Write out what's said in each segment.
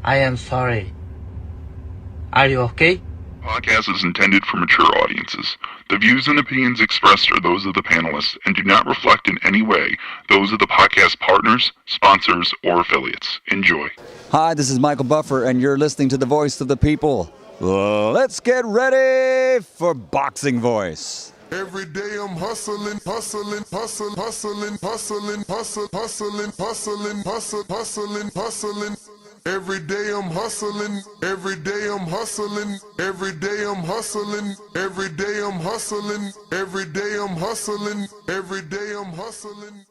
I am sorry. Are you okay? Podcast is intended for mature audiences. The views and opinions expressed are those of the panelists and do not reflect in any way those of the podcast partners, sponsors, or affiliates. Enjoy. Hi, this is Michael Buffer, and you're listening to the Voice of the People. Let's get ready for Boxing Voice. Every day I'm hustling, hustling, hustling, hustling, hustling, hustling, hustling, hustling, hustling, hustling, hustling. Every day I'm hustling, every day I'm hustling, every day I'm hustling, every day I'm hustling, every day I'm hustling, every day I'm hustling.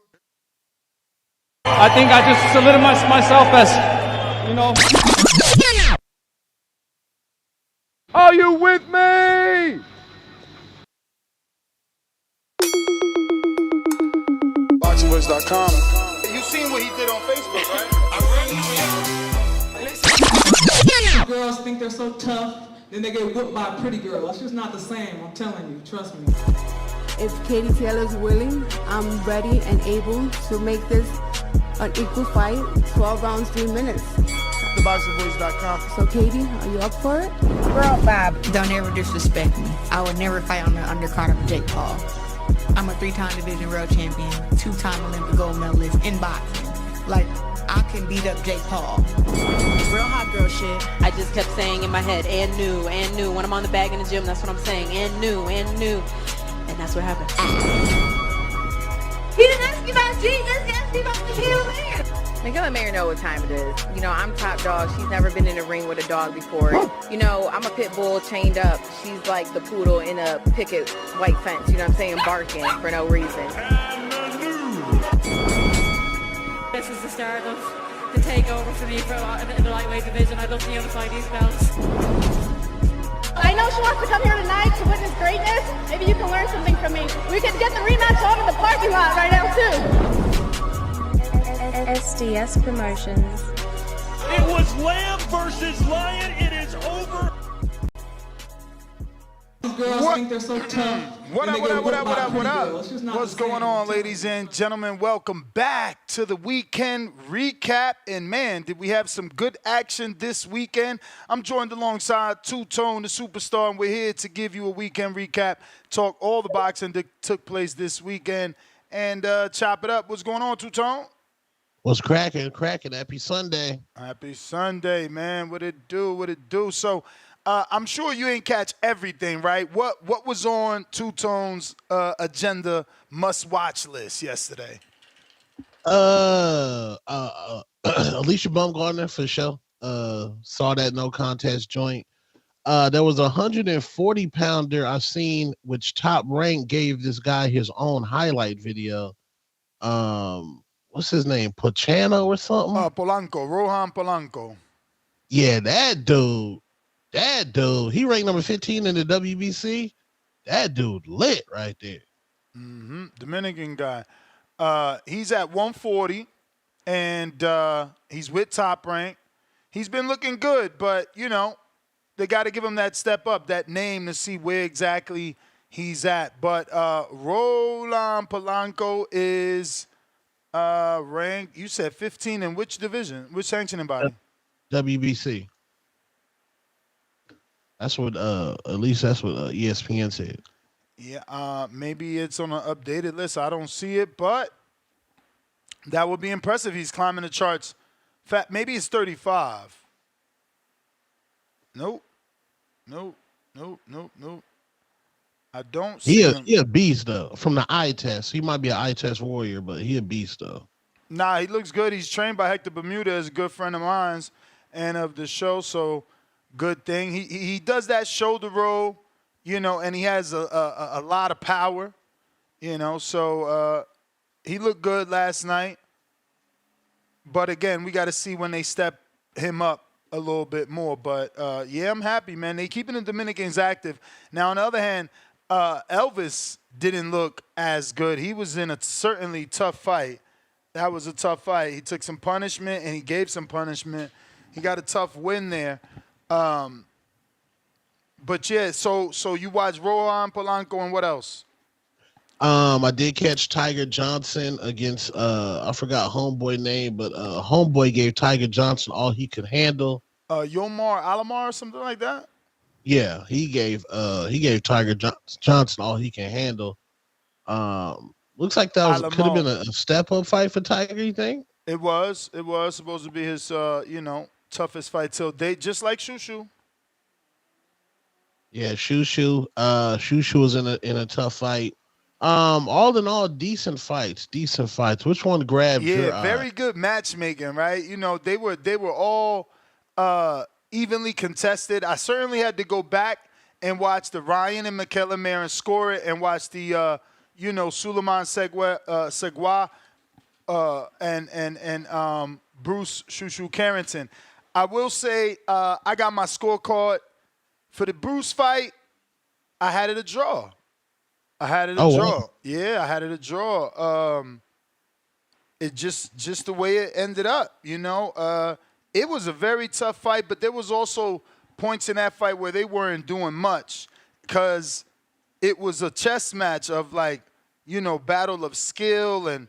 I think I just solidified myself as, Are you with me? BoxingVoice.com. You seen what he did on Facebook, right? Girls think they're so tough, then they get whipped by a pretty girl. It's just not the same, I'm telling you, trust me. If Katie Taylor's willing, I'm ready and able to make this an equal fight, 12 rounds, 3 minutes. TheBoxingVoice.com. So Katie, are you up for it? Girl, Bob, don't ever disrespect me. I would never fight on the undercard of Jake Paul. I'm a 3-time division world champion, 2-time Olympic gold medalist in boxing. Like, I can beat up Jake Paul. Real hot girl shit. I just kept saying in my head, and new. When I'm on the bag in the gym, that's what I'm saying. And new. And that's what happened. He didn't ask me about Jesus, he asked me about the heel man. Make Mary know what time it is. You know, I'm top dog. She's never been in a ring with a dog before. You know, I'm a pit bull chained up. She's like the poodle in a picket white fence. You know what I'm saying? Barking for no reason. This is the start of the takeover for me in the lightweight division. I'd love to be able to fight these belts. I know she wants to come here tonight to witness greatness. Maybe you can learn something from me. We could get the rematch on in the parking lot right now, too. SDS Promotions. It was Lamb versus Lion. It is over. Girls think they're so tough. What up? What's going on, ladies and gentlemen? Welcome back to the weekend recap. And man, did we have some good action this weekend. I'm joined alongside Two-Tone, the superstar, and we're here to give you a weekend recap, talk all the boxing that took place this weekend, and chop it up. What's going on, Two-Tone? What's cracking? Happy Sunday. Happy Sunday, man. What it do? So, I'm sure you ain't catch everything, right? What was on Two-Tone's agenda must-watch list yesterday? Alicia Baumgartner for sure. Saw that no contest joint. There was a 140-pounder I've seen, which Top Rank gave this guy his own highlight video. What's his name? Pochano or something? Polanco, Rohan Polanco. Yeah, that dude, he ranked number 15 in the WBC. That dude lit right there. Mm-hmm. Dominican guy. He's at 140, and he's with Top Rank. He's been looking good, but, you know, they got to give him that step up, that name to see where exactly he's at. But Roland Polanco is ranked, you said 15 in which division? Which sanctioning body? WBC. That's what, at least that's what ESPN said. Yeah, maybe it's on an updated list. I don't see it, but that would be impressive. He's climbing the charts. Maybe it's 35. Nope. I don't see him. He a beast, though. From the eye test. He might be an eye test warrior, but he a beast, though. Nah, he looks good. He's trained by Hector Bermuda, as a good friend of mine and of the show, so good thing. He does that shoulder roll, you know, and he has a lot of power, you know. So he looked good last night. But, again, we got to see when they step him up a little bit more. But, yeah, I'm happy, man. They keeping the Dominicans active. Now, on the other hand, Elvis didn't look as good. He was in a certainly tough fight. That was a tough fight. He took some punishment, and he gave some punishment. He got a tough win there. But, yeah, so you watch Rohan Polanco and what else? I did catch Tiger Johnson against I forgot homeboy name, but homeboy gave Tiger Johnson all he could handle. Yomar Alamar or something like that. Yeah, he gave Tiger Johnson all he can handle. Looks like that could have been a step up fight for Tiger. You think? It was supposed to be his toughest fight till date, just like Shushu. Yeah, Shushu. Shushu was in a tough fight. All in all, decent fights. Which one grabbed your eye? Very good matchmaking, right? You know, they were all evenly contested. I certainly had to go back and watch the Ryan and Michaela Marin score it, and watch the Suleiman Segawa and Bruce Shushu Carrington. I will say I got my scorecard for the Bruce fight. I had it a draw. Yeah, I had it a draw. It just the way it ended up, you know. It was a very tough fight, but there was also points in that fight where they weren't doing much because it was a chess match of battle of skill and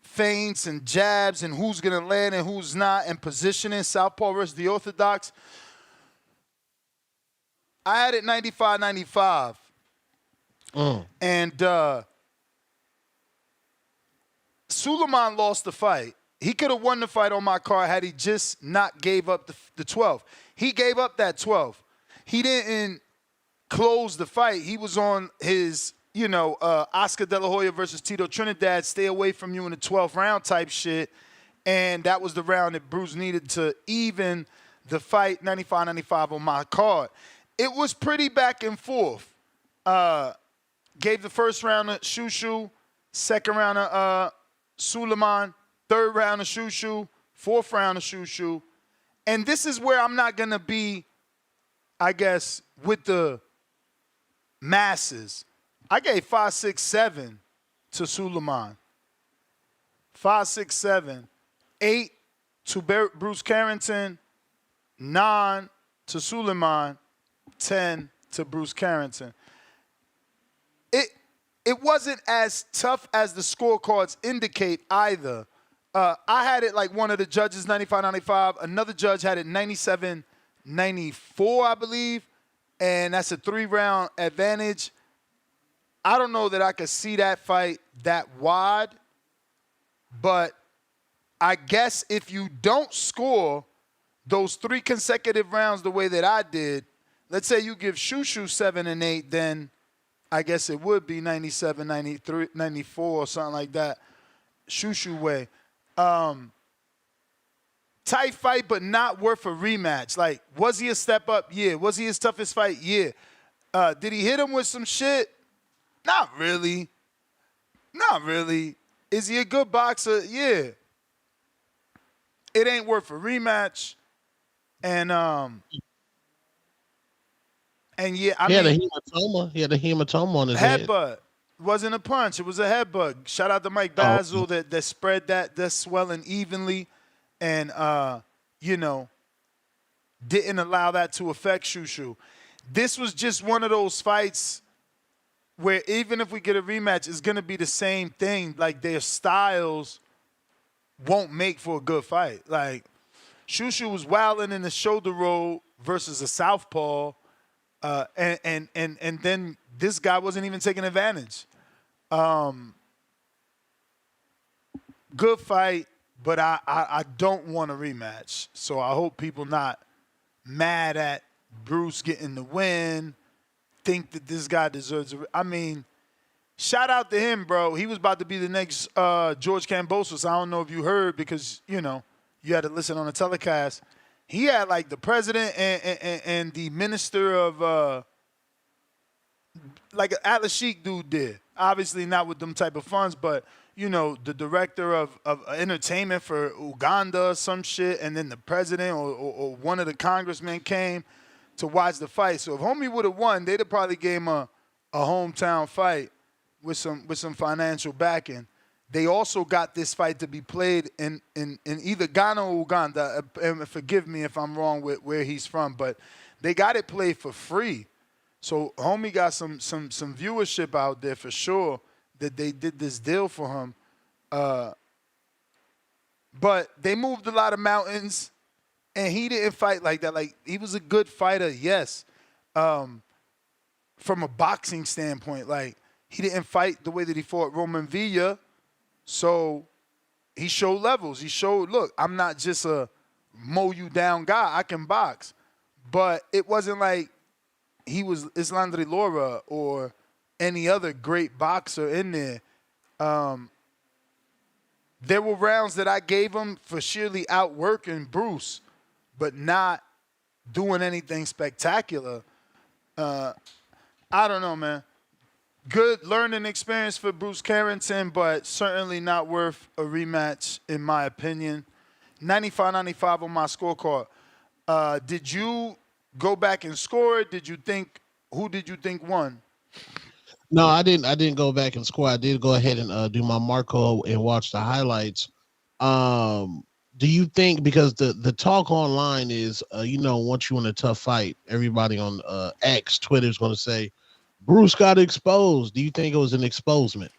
feints and jabs and who's going to land and who's not, and positioning, southpaw versus the orthodox. I had it 95-95. And Suleiman lost the fight. He could have won the fight on my card had he just not gave up the 12. He gave up that 12. He didn't close the fight. He was on his, Oscar De La Hoya versus Tito Trinidad, stay away from you in the 12th round type shit. And that was the round that Bruce needed to even the fight, 95-95 on my card. It was pretty back and forth. Gave the first round to Shushu, second round to Suleiman, third round to Shushu, fourth round to Shushu. And this is where I'm not going to be, I guess, with the masses. I gave 5, 6, 7 to Suleiman. 5, 6, 7. 8 to Bruce Carrington. 9 to Suleiman. 10 to Bruce Carrington. It wasn't as tough as the scorecards indicate either. I had it like one of the judges, 95-95. Another judge had it 97-94, I believe. And that's a 3-round advantage. I don't know that I could see that fight that wide. But I guess if you don't score those 3 consecutive rounds the way that I did, let's say you give Shushu 7 and 8, then I guess it would be 97, 93, 94 or something like that. Shushu way. Tight fight, but not worth a rematch. Like, was he a step up? Yeah. Was he his toughest fight? Yeah. Did he hit him with some shit? Not really. Is he a good boxer? Yeah. It ain't worth a rematch. And yeah, he had a hematoma. He had a hematoma on his head. Headbutt. It wasn't a punch. It was a headbutt. Shout out to Mike Basil that spread that swelling evenly and, didn't allow that to affect Shushu. This was just one of those fights where even if we get a rematch, it's going to be the same thing. Like, their styles won't make for a good fight. Like, Shushu was wilding in the shoulder roll versus a southpaw. And then this guy wasn't even taking advantage. Good fight, but I don't want a rematch. So I hope people not mad at Bruce getting the win, think that this guy deserves I mean, shout out to him, bro. He was about to be the next George Kambosos. I don't know if you heard because, you had to listen on the telecast. He had like the president and the minister of like an Atlas Sheik dude did. Obviously not with them type of funds, but the director of entertainment for Uganda or some shit, and then the president or one of the congressmen came to watch the fight. So if homie would have won, they'd have probably gave him a hometown fight with some financial backing. They also got this fight to be played in either Ghana or Uganda. And forgive me if I'm wrong with where he's from, but they got it played for free. So homie got some viewership out there for sure. that they did this deal for him. But they moved a lot of mountains, and he didn't fight like that. Like, he was a good fighter, yes, from a boxing standpoint. Like, he didn't fight the way that he fought Roman Villa, so he showed levels. He showed, look, I'm not just a mow you down guy. I can box. But it wasn't like he was Islandre Lara or any other great boxer in there. There were rounds that I gave him for sheerly outworking Bruce, but not doing anything spectacular. I don't know, man. Good learning experience for Bruce Carrington, but certainly not worth a rematch, in my opinion. 95-95 on my scorecard. Did you go back and score it? Who did you think won? No, I didn't go back and score. I did go ahead and do my Marco and watch the highlights. Do you think, because the talk online is, once you're in a tough fight, everybody on X, Twitter is going to say, Bruce got exposed. Do you think it was an exposement?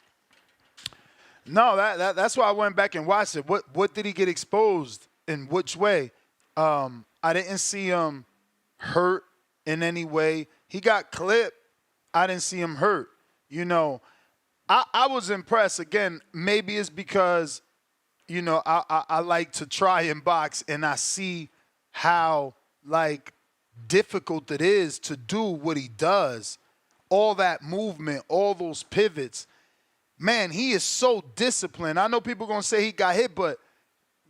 No, that's why I went back and watched it. What did he get exposed in which way? I didn't see him hurt in any way. He got clipped. I didn't see him hurt. I was impressed. Again, maybe it's because, I like to try and box, and I see how, difficult it is to do what he does. All that movement, all those pivots. Man, he is so disciplined. I know people are going to say he got hit, but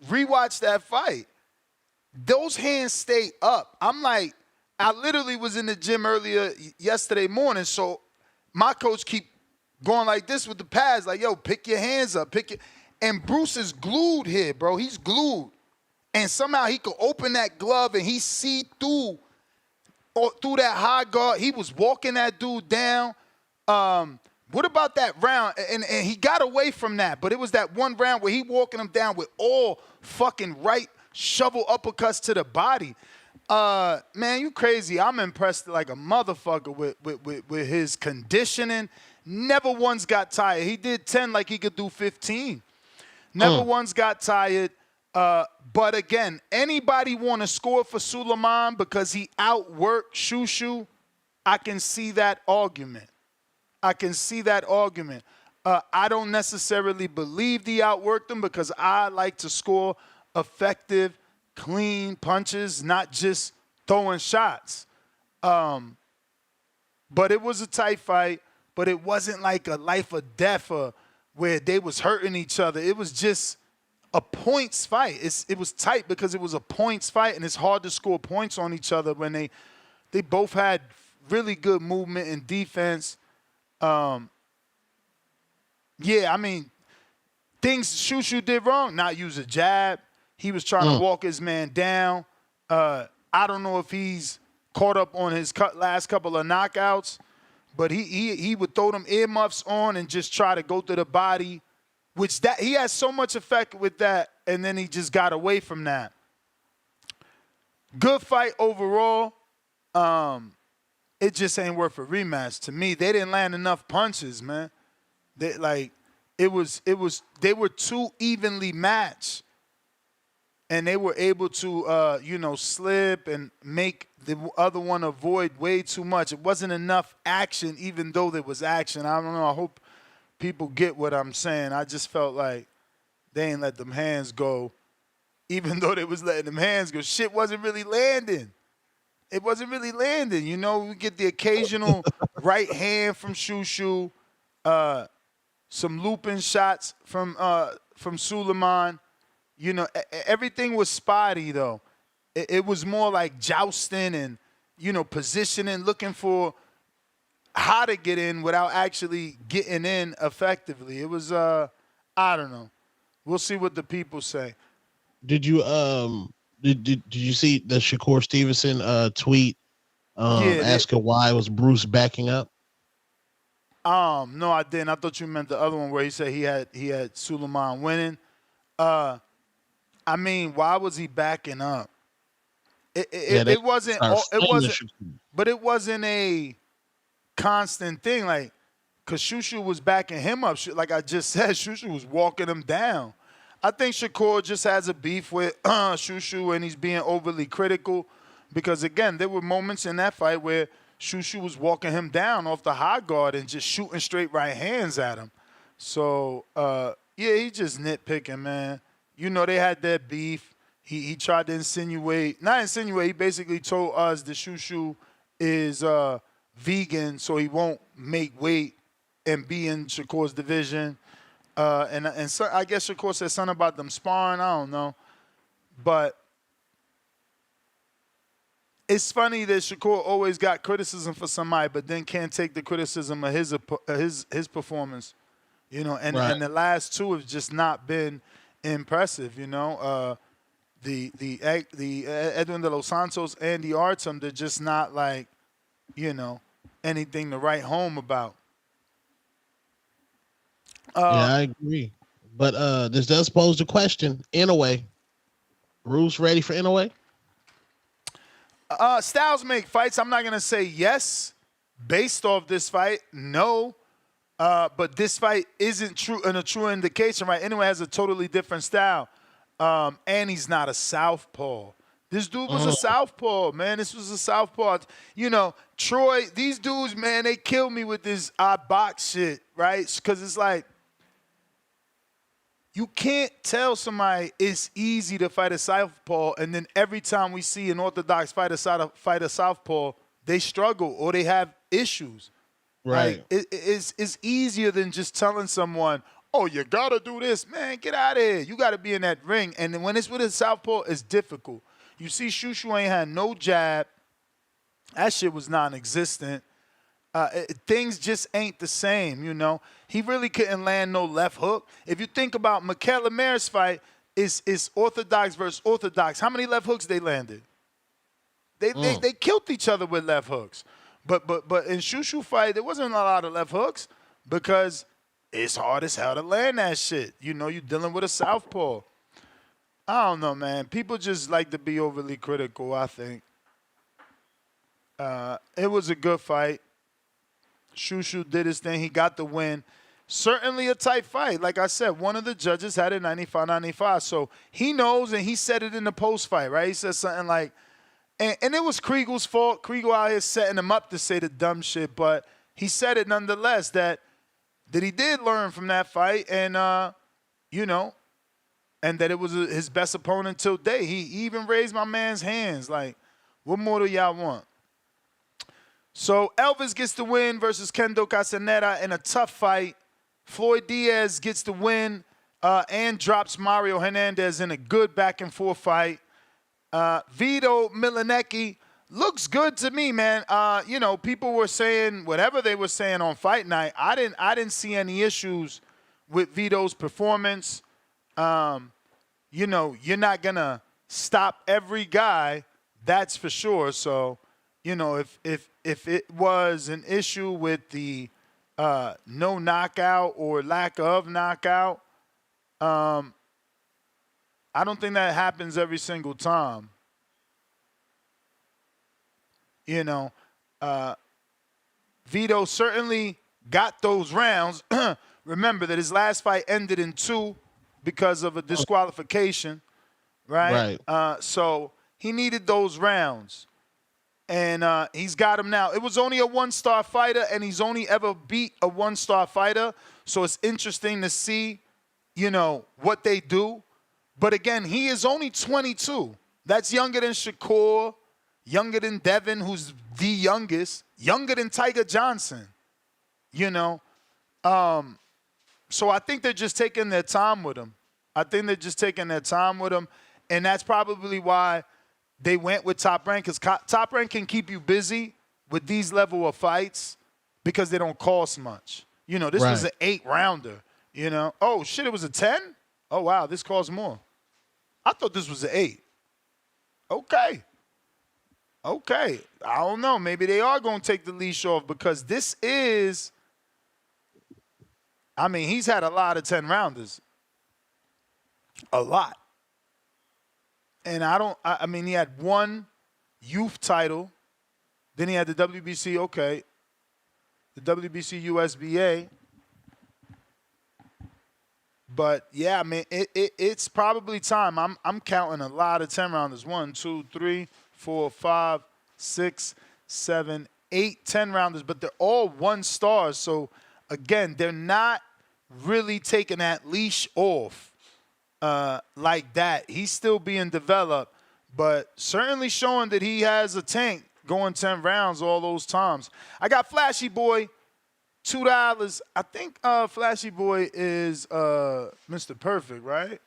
rewatch that fight. Those hands stay up. I literally was in the gym earlier yesterday morning, so my coach keep going like this with the pads, like, yo, pick your hands up. And Bruce is glued here, bro. He's glued. And somehow he could open that glove and he see through that high guard. He was walking that dude down. What about that round? And he got away from that, but it was that one round where he walking him down with all fucking right shovel uppercuts to the body. Man, you crazy. I'm impressed like a motherfucker with his conditioning. Never once got tired. He did 10 like he could do 15. Never once got tired. But again, anybody want to score for Suleiman because he outworked Shushu? I can see that argument. I don't necessarily believe he outworked him because I like to score effective, clean punches, not just throwing shots. But it was a tight fight, but it wasn't like a life or death where they was hurting each other. It was just a points fight. It was tight because it was a points fight, and it's hard to score points on each other when they both had really good movement and defense. Things Shushu did wrong, not use a jab. He was trying to walk his man down. I don't know if he's caught up on his last couple of knockouts, but he would throw them earmuffs on and just try to go to the body, which that he has so much effect with that, and then he just got away from that. Good fight overall. It just ain't worth a rematch to me. They didn't land enough punches, man. They were too evenly matched. And they were able to, slip and make the other one avoid way too much. It wasn't enough action, even though there was action. I don't know. I hope people get what I'm saying. I just felt like they ain't let them hands go. Even though they was letting them hands go, shit wasn't really landing. It wasn't really landing. We get the occasional right hand from Shushu, some looping shots from Suleiman. Everything was spotty, though. It was more like jousting and, positioning, looking for how to get in without actually getting in effectively. It was, I don't know. We'll see what the people say. Did you did you see the Shakur Stevenson tweet asking why was Bruce backing up? No, I didn't. I thought you meant the other one where he said he had Suleiman winning. Why was he backing up? It wasn't, but it wasn't a constant thing. Like, because Shushu was backing him up. Like I just said, Shushu was walking him down. I think Shakur just has a beef with Shushu, and he's being overly critical because, again, there were moments in that fight where Shushu was walking him down off the high guard and just shooting straight right hands at him. So, yeah, he just nitpicking, man. You know, they had that beef. He tried to insinuate, not insinuate, he basically told us that Shushu is vegan, so he won't make weight and be in Shakur's division. And so I guess Shakur said something about them sparring. I don't know. But it's funny that Shakur always got criticism for somebody, but then can't take the criticism of his performance. You know, and the last two have just not been impressive. You know, the Edwin de los Santos and the Artem, they're just not like, you know, anything to write home about. Yeah, I agree. But this does pose the question, Inoue. Bruce ready for Inoue? Styles make fights. I'm not going to say yes based off this fight. No. But this fight isn't true in a true indication, right? Inoue has a totally different style. And he's not a southpaw. This dude was a southpaw, man. This was a southpaw. You know, Troy, these dudes, man, they kill me with this I box shit, right? Because it's like, you can't tell somebody it's easy to fight a southpaw, and then every time we see an orthodox fighter fight a southpaw, they struggle or they have issues. Right. Like, it's easier than just telling someone, oh, you got to do this. Man, get out of here. You got to be in that ring. And then when it's with a southpaw, it's difficult. You see Shushu ain't had no jab. That shit was non-existent. Things just ain't the same, you know. He really couldn't land no left hook. If you think about Mikel Lemare's fight, is orthodox versus orthodox. How many left hooks they landed? They killed each other with left hooks. But in Shushu fight, there wasn't a lot of left hooks because it's hard as hell to land that shit. You know, you're dealing with a southpaw. I don't know, man. People just like to be overly critical, I think. It was a good fight. Shushu did his thing. He got the win. Certainly a tight fight. Like I said, one of the judges had it 95-95. So he knows, and he said it in the post-fight, right? He said something like, and it was Kriegel's fault. Kriegel out here setting him up to say the dumb shit, but he said it nonetheless that he did learn from that fight, and, you know, and that it was his best opponent till date. He even raised my man's hands. Like, what more do y'all want? So Elvis gets the win versus Kendo Castaneda in a tough fight. Floyd Diaz gets the win and drops Mario Hernandez in a good back-and-forth fight. Vito Milanecki looks good to me, man. You know, people were saying whatever they were saying on fight night. I didn't see any issues with Vito's performance. You know, you're not going to stop every guy, that's for sure. So, you know, if it was an issue with the no knockout or lack of knockout, I don't think that happens every single time. You know, Vito certainly got those rounds. Remember that his last fight ended in 2 because of a disqualification, right? So he needed those rounds. And he's got him now. It was only a 1-star fighter, and he's only ever beat a 1-star fighter. So it's interesting to see, you know, what they do. But again, he is only 22. That's younger than Shakur, younger than Devin, who's the youngest, younger than Tiger Johnson, you know. So I think they're just taking their time with him. And that's probably why they went with Top Rank, because Top Rank can keep you busy with these level of fights because they don't cost much. You know, this was an 8-rounder, you know. Oh, shit, it was a 10? Oh, wow, this costs more. I thought this was an 8. Okay. I don't know. Maybe they are going to take the leash off because this is, I mean, he's had a lot of 10-rounders. A lot. And I mean, he had 1 youth title. Then he had the WBC. Okay. the WBC USBA. But yeah, I mean, it's probably time. I'm counting a lot of 10 rounders. 1, 2, 3, 4, 5, 6, 7, 8, 10 rounders, but they're all 1 stars. So again, they're not really taking that leash off like that. He's still being developed, but certainly showing that he has a tank going 10 rounds all those times. I got Flashy Boy, $2. I think Flashy Boy is Mr. Perfect, right?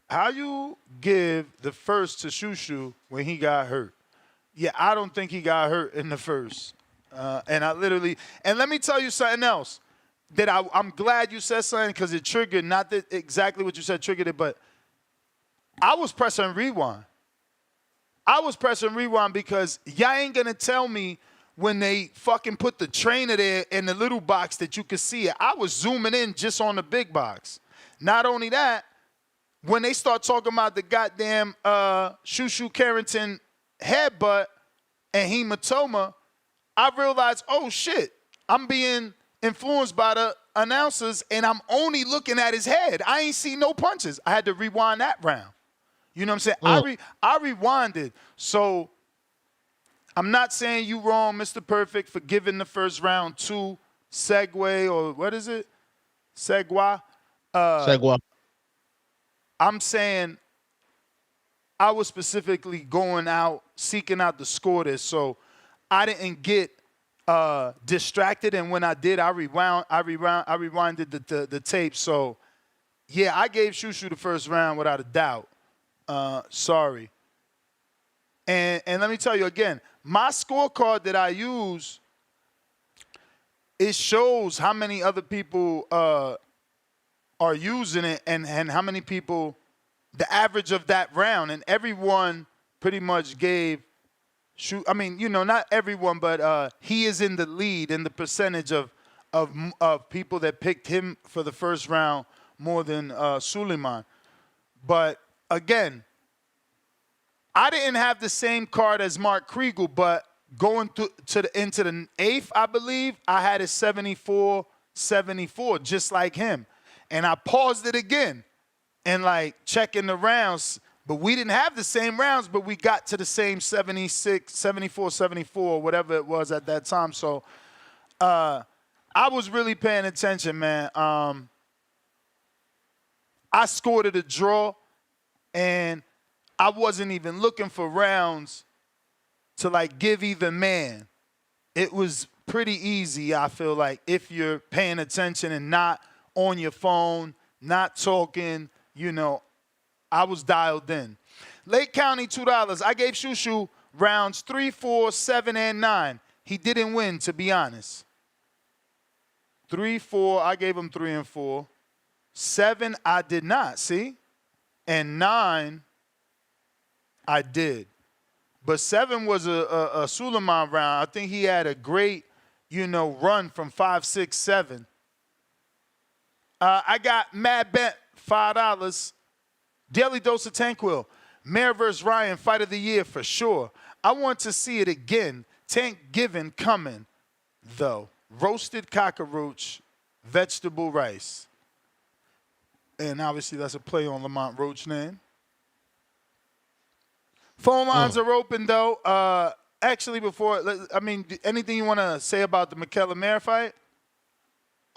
How you give the first to Shushu when he got hurt? Yeah, I don't think he got hurt in the first. And let me tell you something else that I'm glad you said something because it triggered, not that exactly what you said triggered it, but I was pressing rewind. I was pressing rewind because y'all ain't going to tell me when they fucking put the trainer there in the little box that you could see it. I was zooming in just on the big box. Not only that, when they start talking about the goddamn Shushu Carrington headbutt and hematoma, I realized, oh shit, I'm being influenced by the announcers and I'm only looking at his head. I ain't see no punches. I had to rewind that round. You know what I'm saying? I rewinded. So I'm not saying you wrong, Mr. Perfect, for giving the first round to Segway or what is it? Segawa. Segawa. I'm saying I was specifically going out, seeking out the score this, so I didn't get distracted. And when I did, I rewinded the tape. So yeah, I gave Shushu the first round without a doubt. Sorry. And let me tell you again, my scorecard that I use, it shows how many other people are using it and how many people, the average of that round. And everyone pretty much gave, I mean, you know, not everyone, but he is in the lead in the percentage of people that picked him for the first round more than Suleiman. But again, I didn't have the same card as Mark Kriegel, but going into the 8th, I believe, I had it 74-74, just like him. And I paused it again and, like, checking the rounds. But we didn't have the same rounds, but we got to the same 76, 74, 74, whatever it was at that time. So I was really paying attention, man. I scored it a draw, and I wasn't even looking for rounds to, like, give either man. It was pretty easy, I feel like, if you're paying attention and not on your phone, not talking, you know. I was dialed in. Lake County, $2. I gave Shushu rounds 3, 4, 7, and 9. He didn't win, to be honest. 3, 4, I gave him 3 and 4. 7, I did not, see? And 9, I did. But 7 was a Suleiman round. I think he had a great, you know, run from 5, 6, 7. I got Mad Bent, $5. Daily Dose of Tanquil. Mayor vs. Ryan, fight of the year for sure. I want to see it again. Tank Given coming, though. Roasted cockroach, vegetable rice. And obviously that's a play on Lamont Roach name. Phone lines are open, though. Actually, anything you want to say about the Michaela Mayer fight?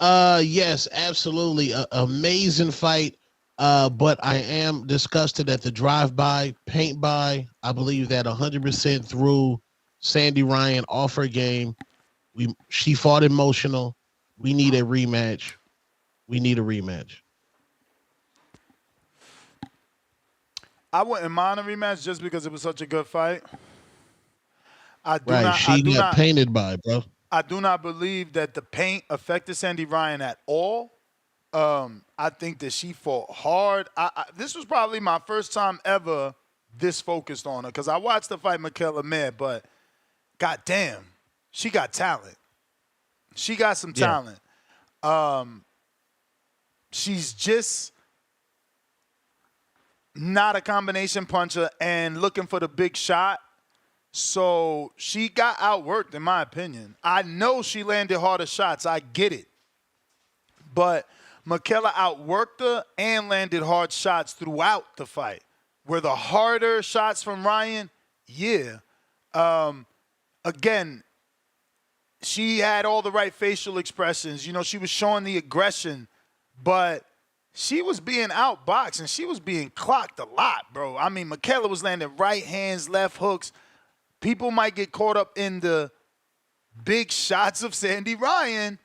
Yes, absolutely. Amazing fight. But I am disgusted at the drive-by, paint-by. I believe that 100% through Sandy Ryan off her game. She fought emotional. We need a rematch. I wouldn't mind a rematch just because it was such a good fight. She got painted by, bro. I do not believe that the paint affected Sandy Ryan at all. I think that she fought hard. This was probably my first time ever this focused on her because I watched the fight Michaela Mayer, but goddamn, she got talent. She got some talent. She's just not a combination puncher and looking for the big shot. So she got outworked, in my opinion. I know she landed harder shots. I get it. But Michaela outworked her and landed hard shots throughout the fight. Were the harder shots from Ryan? Yeah. Again, she had all the right facial expressions. You know, she was showing the aggression, but she was being outboxed and she was being clocked a lot, bro. I mean, Michaela was landing right hands, left hooks. People might get caught up in the big shots of Sandy Ryan,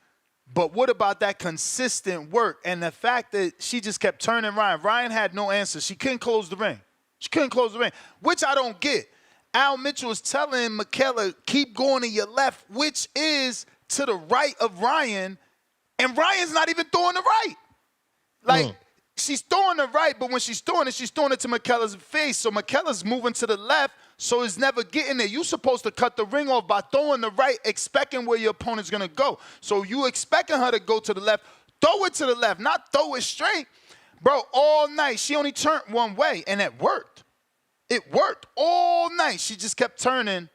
but what about that consistent work and the fact that she just kept turning Ryan? Ryan had no answer. She couldn't close the ring. She couldn't close the ring, which I don't get. Al Mitchell is telling Michaela, keep going to your left, which is to the right of Ryan, and Ryan's not even throwing the right. Like, she's throwing the right, but when she's throwing it to Michaela's face, so Michaela's moving to the left, so it's never getting there. You're supposed to cut the ring off by throwing the right, expecting where your opponent's going to go. So you expecting her to go to the left, throw it to the left, not throw it straight. Bro, all night, she only turned one way, and it worked. It worked all night. She just kept turning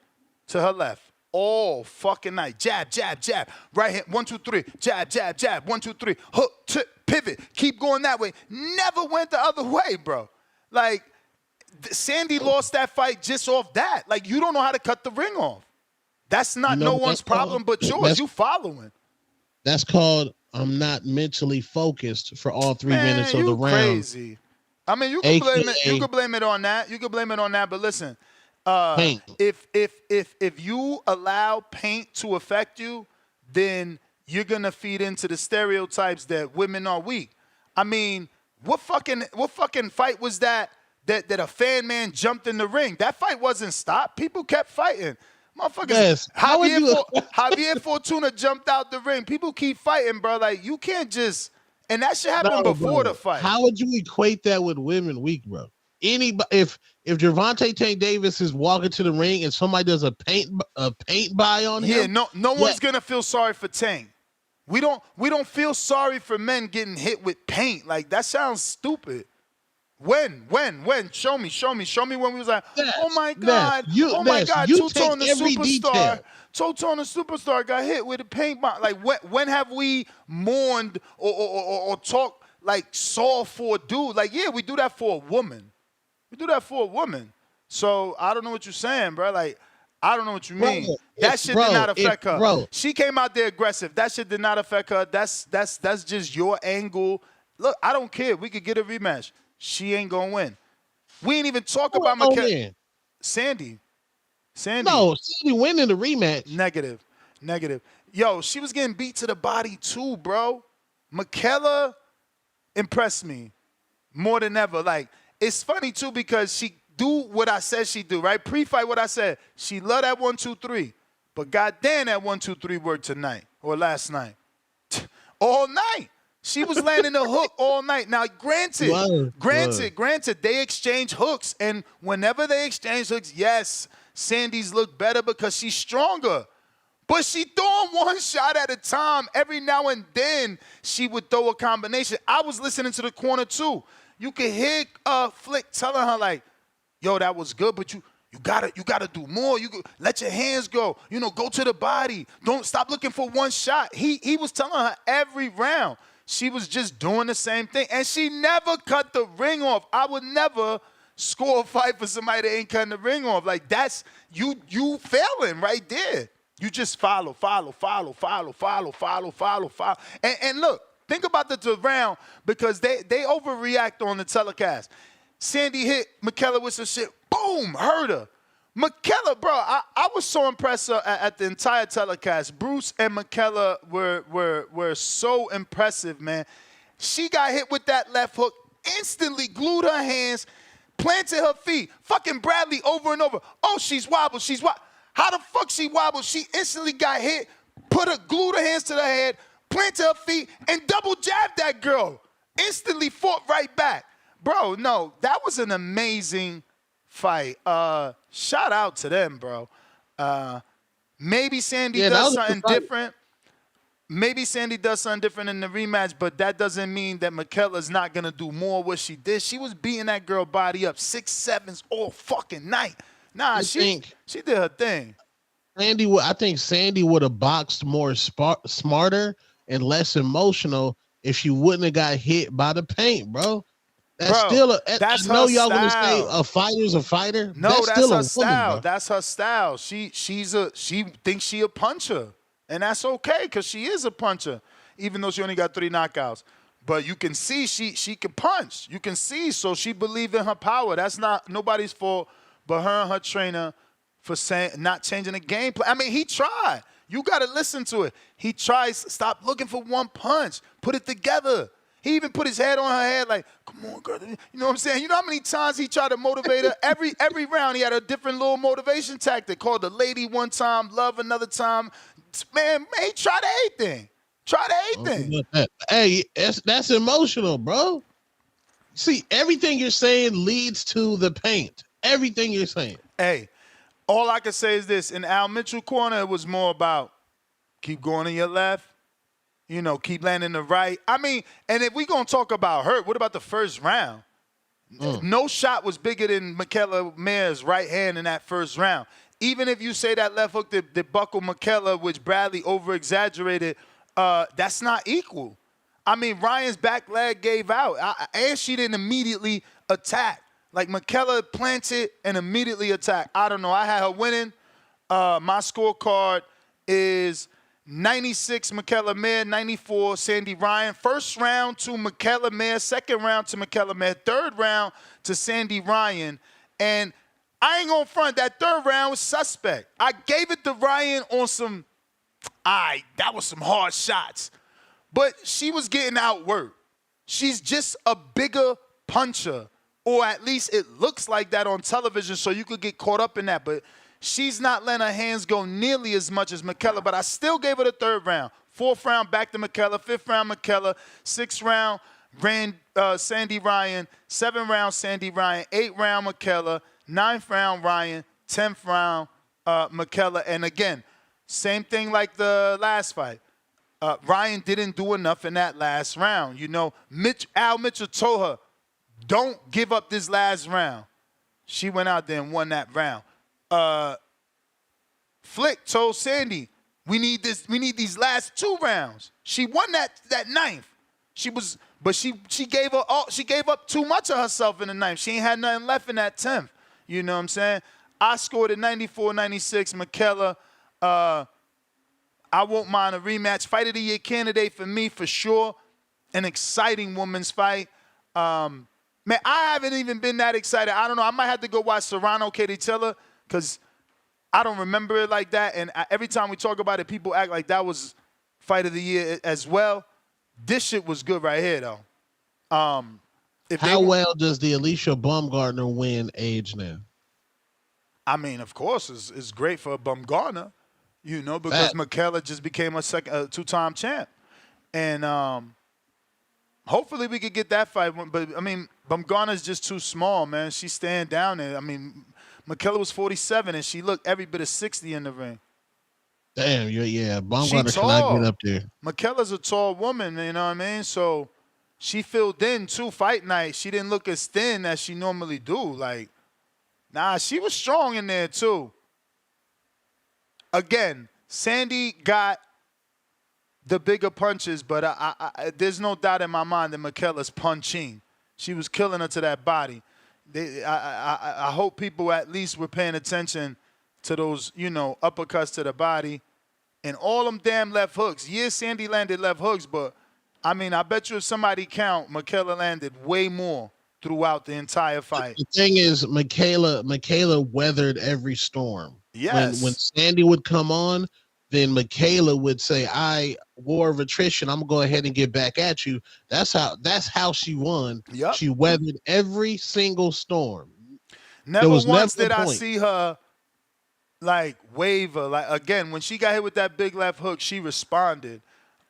to her left all fucking night. Jab, jab, jab. Right hand, 1, 2, 3. Jab, jab, jab. 1, 2, 3. Hook, tip, pivot. Keep going that way. Never went the other way, bro. Like, Sandy lost that fight just off that. Like, you don't know how to cut the ring off. That's not no one's problem but yours. You following. That's called I'm not mentally focused for all 3 minutes of the round. Crazy. I mean, you can blame it. You can blame it on that. You can blame it on that. But listen, if you allow paint to affect you, then you're gonna feed into the stereotypes that women are weak. I mean, what fucking fight was that a fan man jumped in the ring? That fight wasn't stopped. People kept fighting. Motherfuckers, yes. Javier Fortuna jumped out the ring. People keep fighting, bro. Like, you can't just. And that shit happened before the fight. How would you equate that with women weak, bro? Anybody, if Gervonta Tank Davis is walking to the ring and somebody does a paint buy on him, no one's gonna feel sorry for Tank. We don't feel sorry for men getting hit with paint. Like, that sounds stupid. When? Show me when we was like, oh my God, Two-Tone the Superstar. Two-Tone the Superstar got hit with a paint bomb. Like, when have we mourned or talked like soft for a dude? Like, yeah, we do that for a woman. So I don't know what you're saying, bro. Like, I don't know what you mean. That shit did not affect her. Bro. She came out there aggressive. That shit did not affect her. That's just your angle. Look, I don't care. We could get a rematch. She ain't gonna win. We ain't even talk about Sandy. No, Sandy winning the rematch. Negative. Yo, she was getting beat to the body too, bro. Michaela impressed me more than ever. Like, it's funny too because she do what I said she do, right? Pre-fight, what I said. She love that 1, 2, 3. But goddamn, that 1, 2, 3 worked tonight or last night. All night. She was landing a hook all night. Now, granted, they exchange hooks. And whenever they exchange hooks, yes, Sandy's look better because she's stronger. But she throwing one shot at a time. Every now and then, she would throw a combination. I was listening to the corner, too. You could hear Flick telling her, like, yo, that was good, but you gotta do more. You let your hands go. You know, go to the body. Don't stop looking for one shot. He was telling her every round. She was just doing the same thing. And she never cut the ring off. I would never score a fight for somebody that ain't cutting the ring off. Like, that's you failing right there. You just follow. And look, think about the round because they overreact on the telecast. Sandy hit Michaela with some shit. Boom, hurt her. Michaela, bro, I was so impressed at the entire telecast. Bruce and Michaela were so impressive, man. She got hit with that left hook, instantly glued her hands, planted her feet. Fucking Bradley over and over. Oh, she's wobbled. How the fuck she wobbled? She instantly got hit, glued her hands to her head, planted her feet, and double jabbed that girl. Instantly fought right back. Bro, no, that was an amazing fight. Shout out to them, bro. Maybe Sandy does something different. Maybe Sandy does something different in the rematch, but that doesn't mean that Michaela's not going to do more what she did. She was beating that girl body up 6-7s all fucking night. Nah, I she think did her thing. I think Sandy would have boxed more smarter and less emotional if she wouldn't have got hit by the paint, bro. That's Bro, still I that's know her y'all gonna say style. a fighter's a fighter. No, That's that's still her a woman, style. bro. That's her style. She thinks she a puncher. And that's okay because she is a puncher, even though she only got 3 knockouts. But you can see she can punch. You can see, so she believed in her power. That's not nobody's fault but her and her trainer for saying not changing the game plan. I mean, he tried. You got to listen to it. He tries. Stop looking for one punch. Put it together. He even put his head on her head like, come on, girl. You know what I'm saying? You know how many times he tried to motivate her? Every round he had a different little motivation tactic called the lady one time, love another time. Man, he tried everything. Tried everything. Hey, that's emotional, bro. See, everything you're saying leads to the paint. Everything you're saying. Hey, all I can say is this. In Al Mitchell corner, it was more about keep going to your left. You know, keep landing the right. I mean, and if we going to talk about hurt, what about the first round? No shot was bigger than Michaela Mayer's right hand in that first round. Even if you say that left hook that buckled Michaela, which Bradley over-exaggerated, that's not equal. I mean, Ryan's back leg gave out, and she didn't immediately attack. Like, Michaela planted and immediately attacked. I don't know. I had her winning. My scorecard is 96 Michaela Mayer, 94 Sandy Ryan. First round to Michaela Mayer, second round to Michaela Mayer, third round to Sandy Ryan. And I ain't gonna front, that third round was suspect. I gave it to Ryan on some, that was some hard shots. But she was getting outworked. She's just a bigger puncher, or at least it looks like that on television, so you could get caught up in that. But she's not letting her hands go nearly as much as Michaela, but I still gave her the third round. Fourth round, back to Michaela. Fifth round, Michaela. Sixth round, Sandy Ryan. Seventh round, Sandy Ryan. Eighth round, Michaela. Ninth round, Ryan. 10th round, Michaela. And again, same thing like the last fight. Ryan didn't do enough in that last round. You know, Al Mitchell told her, don't give up this last round. She went out there and won that round. Flick told Sandy, we need these last 2 rounds. She won that ninth. She gave up too much of herself in the ninth. She ain't had nothing left in that 10th. You know what I'm saying? I scored at 94-96. Michaela, I won't mind a rematch. Fight of the year candidate for me, for sure. An exciting women's fight. Man, I haven't even been that excited. I don't know. I might have to go watch Serrano, Katie Taylor, because I don't remember it like that. And every time we talk about it, people act like that was fight of the year as well. This shit was good right here, though. How well does the Alicia Baumgartner win age now? I mean, of course, it's great for Baumgartner, you know, because Michaela just became a 2-time champ. And hopefully we could get that fight. But, I mean, Baumgartner's just too small, man. She's staying down there. I mean, Michaela was 47, and she looked every bit of 60 in the ring. Damn, yeah. Baumgartner cannot get up there. Michaela's a tall woman, you know what I mean? So she filled in, too, fight night. She didn't look as thin as she normally do. Like, nah, she was strong in there, too. Again, Sandy got the bigger punches, but there's no doubt in my mind that Michaela's punching. She was killing her to that body. I hope people at least were paying attention to those, you know, uppercuts to the body and all them damn left hooks. Yes, Sandy landed left hooks, but, I mean, I bet you if somebody count, Michaela landed way more throughout the entire fight. The thing is, Michaela weathered every storm. Yes. When Sandy would come on, then Michaela would say, war of attrition, I'm going to go ahead and get back at you. That's how she won. Yep. She weathered every single storm. Never once did I see her, like, waver. Like, again, when she got hit with that big left hook, she responded.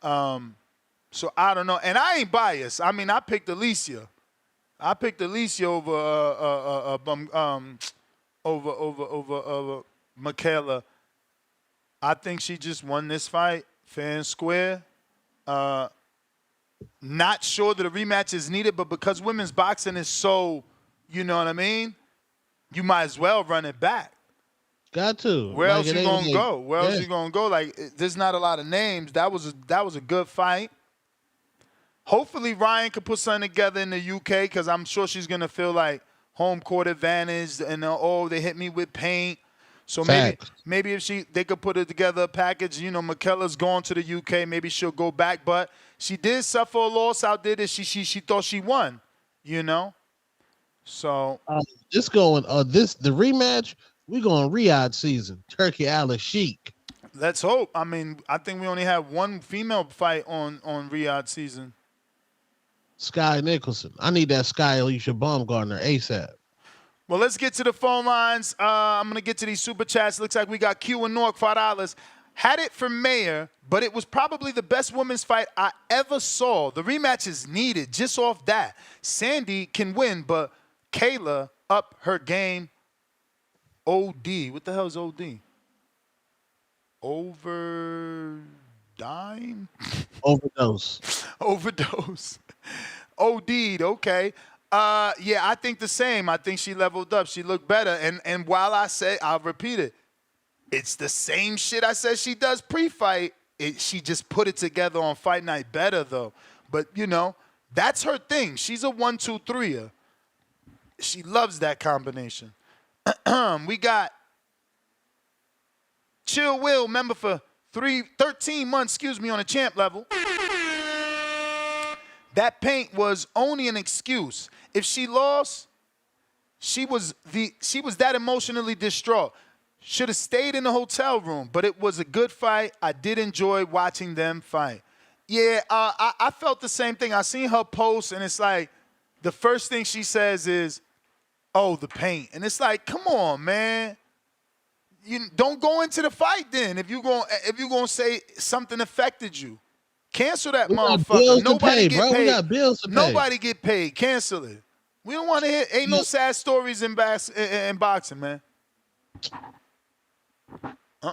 So I don't know. And I ain't biased. I mean, I picked Alicia. I picked Alicia over Michaela. I think she just won this fight fair and square. Not sure that a rematch is needed, but because women's boxing is so, you know what I mean, you might as well run it back. Got to. Where Like, else it you ain't gonna like- go? Where else yeah. you gonna go? Like, there's not a lot of names. That was a good fight. Hopefully Ryan could put something together in the UK because I'm sure she's gonna feel like home court advantage and they hit me with paint. So maybe if they could put it together a package. You know, Michaela's going to the UK. Maybe she'll go back, but she did suffer a loss out there that she thought she won. You know, so the rematch. We going Riyadh season. Turkey Al Sheik. let's hope. I mean, I think we only have one female fight on Riyadh season. Sky Nicholson. I need that Sky Alicia Baumgartner ASAP. Well, let's get to the phone lines. I'm going to get to these super chats. Looks like we got Q and Nork, $5. Had it for Mayor, but it was probably the best women's fight I ever saw. The rematch is needed just off that. Sandy can win, but Kayla up her game. OD. What the hell is OD? Overdime? Overdose. Overdose. OD'd, okay. Yeah, I think the same. I think she leveled up. She looked better. And while I'll repeat it, it's the same shit I said she does pre-fight. She just put it together on fight night better, though. But, you know, that's her thing. She's a 1-2-3er. She loves that combination. We got Chill Will, member for 13 months, on a champ level. That paint was only an excuse. If she lost, she was that emotionally distraught. Should have stayed in the hotel room, but it was a good fight. I did enjoy watching them fight. Yeah, I felt the same thing. I seen her post, and it's like the first thing she says is, "Oh, the paint," and it's like, come on, man. You don't go into the fight then if you're gonna say something affected you. Cancel that motherfucker. Nobody get paid. We got bills to pay. Nobody get paid. Cancel it. We don't want to hear. Ain't no sad stories in boxing, man.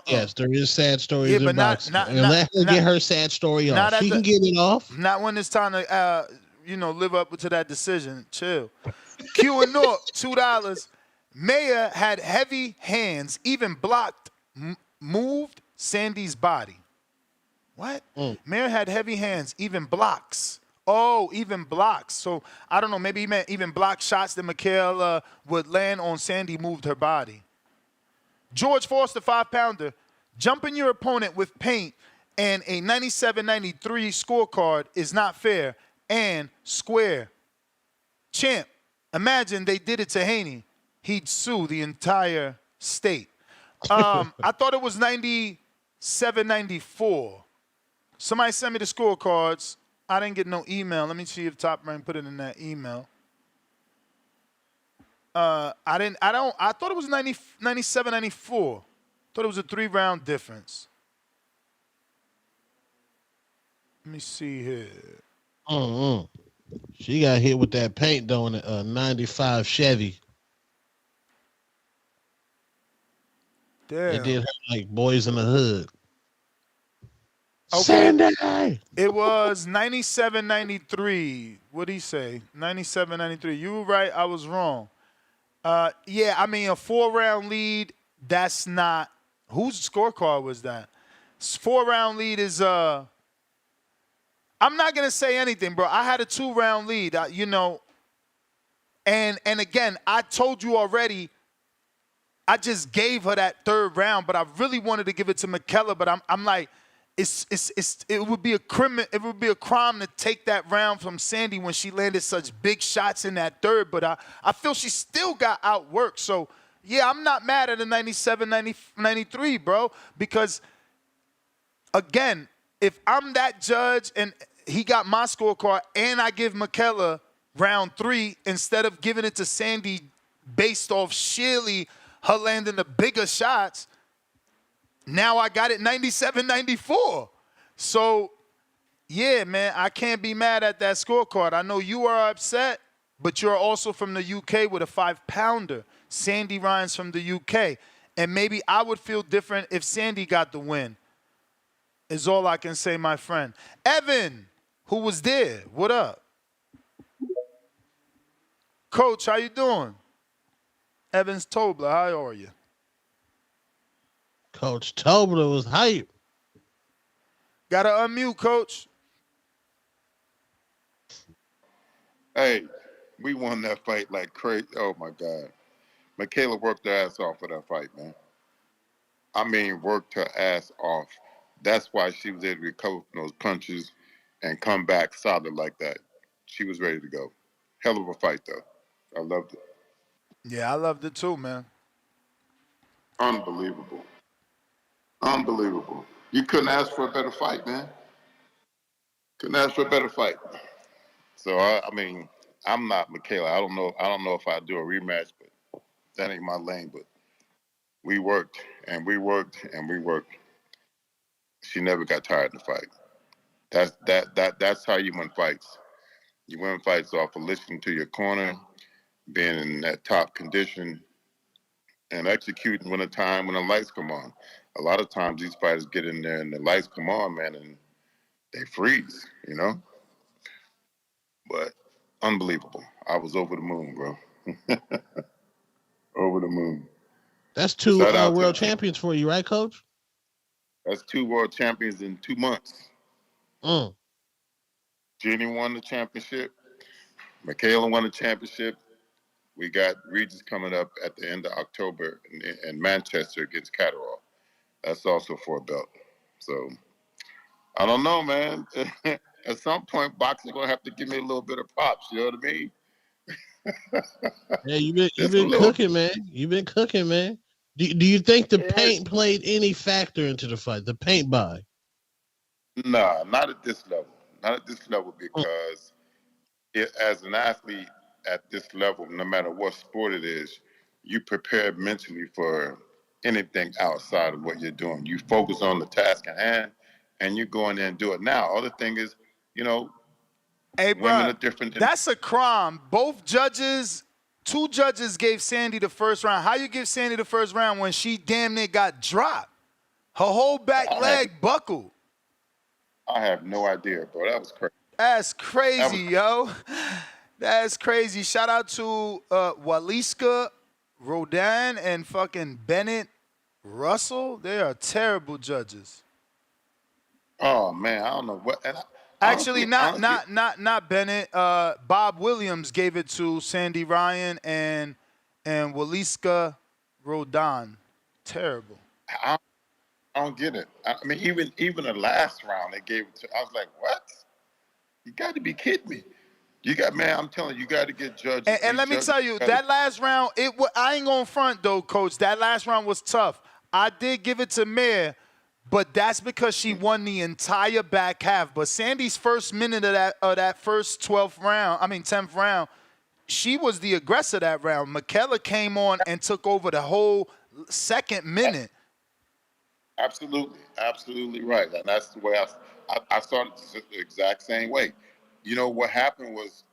Yes, there is sad stories in but boxing. Let her get her sad story off. She can get it off. Not when it's time to, live up to that decision. Chill. Q and North, $2. Maya had heavy hands, even blocked, moved Sandy's body. What? Maya had heavy hands, even blocks. Oh, even blocks. So, I don't know, maybe he meant even block shots that Michaela would land on Sandy moved her body. George Foster, 5-pounder. Jumping your opponent with paint and a 97-93 scorecard is not fair and square. Champ, imagine they did it to Haney. He'd sue the entire state. I thought it was 97-94. Somebody sent me the scorecards. I didn't get no email. Let me see if Top Rank put it in that email. I thought it was 97-94. Thought it was a 3-round difference. Let me see here. She got hit with that paint though in a 95 Chevy. Damn. It did her like Boys in the Hood. Okay. Sandy! It was 97-93. What'd he say? 97-93. You were right. I was wrong. Yeah, I mean, a 4-round lead, that's not... Whose scorecard was that? 4-round lead is... I'm not going to say anything, bro. I had a 2-round lead, And again, I told you already, I just gave her that 3rd round, but I really wanted to give it to Michaela, but I'm like... It would be a crime to take that round from Sandy when she landed such big shots in that 3rd. But I feel she still got outworked. So yeah, I'm not mad at a 97-93, bro. Because again, if I'm that judge and he got my scorecard and I give Michaela round 3 instead of giving it to Sandy based off Shirley, her landing the bigger shots. Now I got it 97-94. So, yeah, man, I can't be mad at that scorecard. I know you are upset, but you're also from the UK with a 5-pounder. Sandy Ryan's from the UK. And maybe I would feel different if Sandy got the win, is all I can say, my friend. Evan, who was there, what up? Coach, how you doing? Evans Tobler, how are you? Coach Tobler was hype. Gotta unmute, Coach. Hey, we won that fight like crazy. Oh my God. Michaela worked her ass off for that fight, man. I mean, worked her ass off. That's why she was able to recover from those punches and come back solid like that. She was ready to go. Hell of a fight, though. I loved it. Yeah, I loved it too, man. Unbelievable. Unbelievable. You couldn't ask for a better fight, man. Couldn't ask for a better fight. So I mean, I'm not Michaela. I don't know. I don't know if I do a rematch, but that ain't my lane. But we worked and we worked and we worked. She never got tired in the fight. That's how you win fights. You win fights off of listening to your corner, being in that top condition, and executing when the lights come on. A lot of times these fighters get in there and the lights come on, man, and they freeze, you know? But unbelievable. I was over the moon, bro. Over the moon. That's two Shout out world to champions for you, right, Coach? That's 2 world champions in 2 months. Jenny won the championship. Michaela won the championship. We got Regis coming up at the end of October in Manchester against Catterall. That's also for a belt. So I don't know, man. At some point, boxing gonna have to give me a little bit of props. You know what I mean? Yeah, you've been cooking, man. You've been cooking, man. Do you think the paint played any factor into the fight? The paint by? Nah, not at this level. Not at this level because as an athlete at this level, no matter what sport it is, you prepare mentally for anything outside of what you're doing. You focus on the task at hand, and you go in there and do it. Now, other thing is, you know, Hey, women bro, are different. that's a crime. Both judges, 2 judges gave Sandy the first round. How you give Sandy the first round when she damn near got dropped? Her whole back leg buckled. I have no idea, bro. That was crazy. That's crazy, yo. That's crazy. Shout out to Waliska Rodan and fucking Bennett Russell. They are terrible judges. Oh man, I don't know what. And Actually, not Bennett. Bob Williams gave it to Sandy Ryan and Waliska Rodan. Terrible. I don't get it. I mean, even the last round they gave it to. I was like, what? You got to be kidding me. You got, man, I'm telling you, you got to get judges. And let me tell you, that last round, I ain't going front though, Coach. That last round was tough. I did give it to Mare, but that's because she won the entire back half. But Sandy's first minute of that first 10th round, she was the aggressor that round. Michaela came on and took over the whole second minute. Absolutely right. And that's the way I started the exact same way. You know, what happened was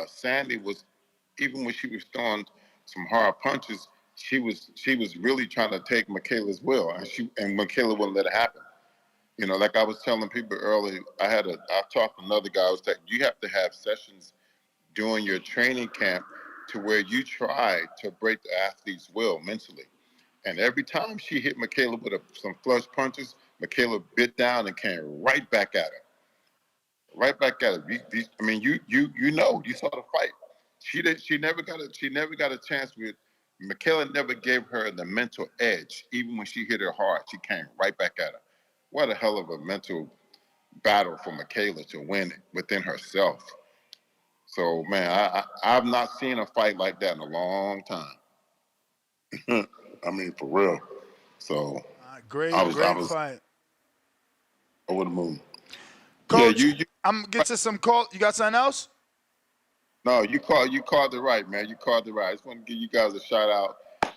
Sandy was, even when she was throwing some hard punches, she was really trying to take Michaela's will, and Michaela wouldn't let it happen. You know, like I was telling people earlier, I talked to another guy who was like, you have to have sessions during your training camp to where you try to break the athlete's will mentally. And every time she hit Michaela with some flush punches, Michaela bit down and came right back at her. Right back at her. I mean, you know, you saw the fight. She never got a chance with. Michaela never gave her the mental edge. Even when she hit her hard, she came right back at her. What a hell of a mental battle for Michaela to win it within herself. So, man, I've not seen a fight like that in a long time. I mean, for real. So, great I was fight. Over the moon. Coach, I'm gonna get to some call. You got something else? No, you called it right, man. You called it right. I just want to give you guys a shout out,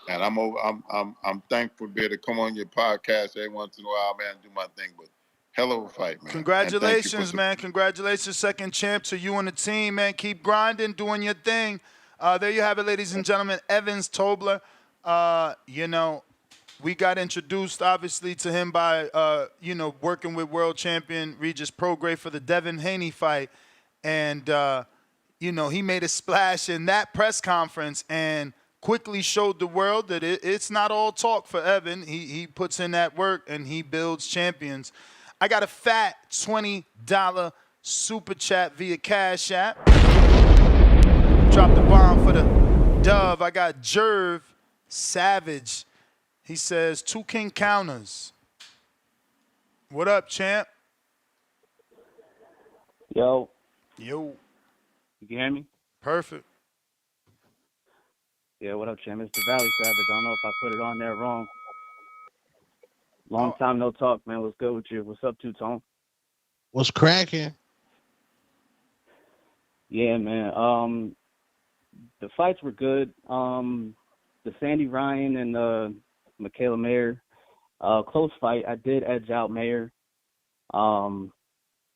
and I'm thankful to be able to come on your podcast every once in a while, man, and do my thing. But hell of a fight, man. Congratulations, man. Congratulations, second champ to you and the team, man. Keep grinding, doing your thing. There you have it, ladies and gentlemen. Evans Tobler. You know, we got introduced, obviously, to him by, working with world champion Regis Prograis for the Devin Haney fight. And, he made a splash in that press conference. And quickly showed the world that it's not all talk for Evan. He puts in that work and he builds champions. I got a fat $20 super chat via Cash App. Drop the bomb for the dove. I got Jerv Savage. He says 2 king counters. What up, champ? Yo. Yo. You can hear me? Perfect. Yeah, what up, champ? It's the Valley Savage. I don't know if I put it on there wrong. Long time no talk, man. What's good with you? What's up, Two-Tone? What's cracking? Yeah, man. The fights were good. The Sandy Ryan and Michaela Mayer, close fight. I did edge out Mayer.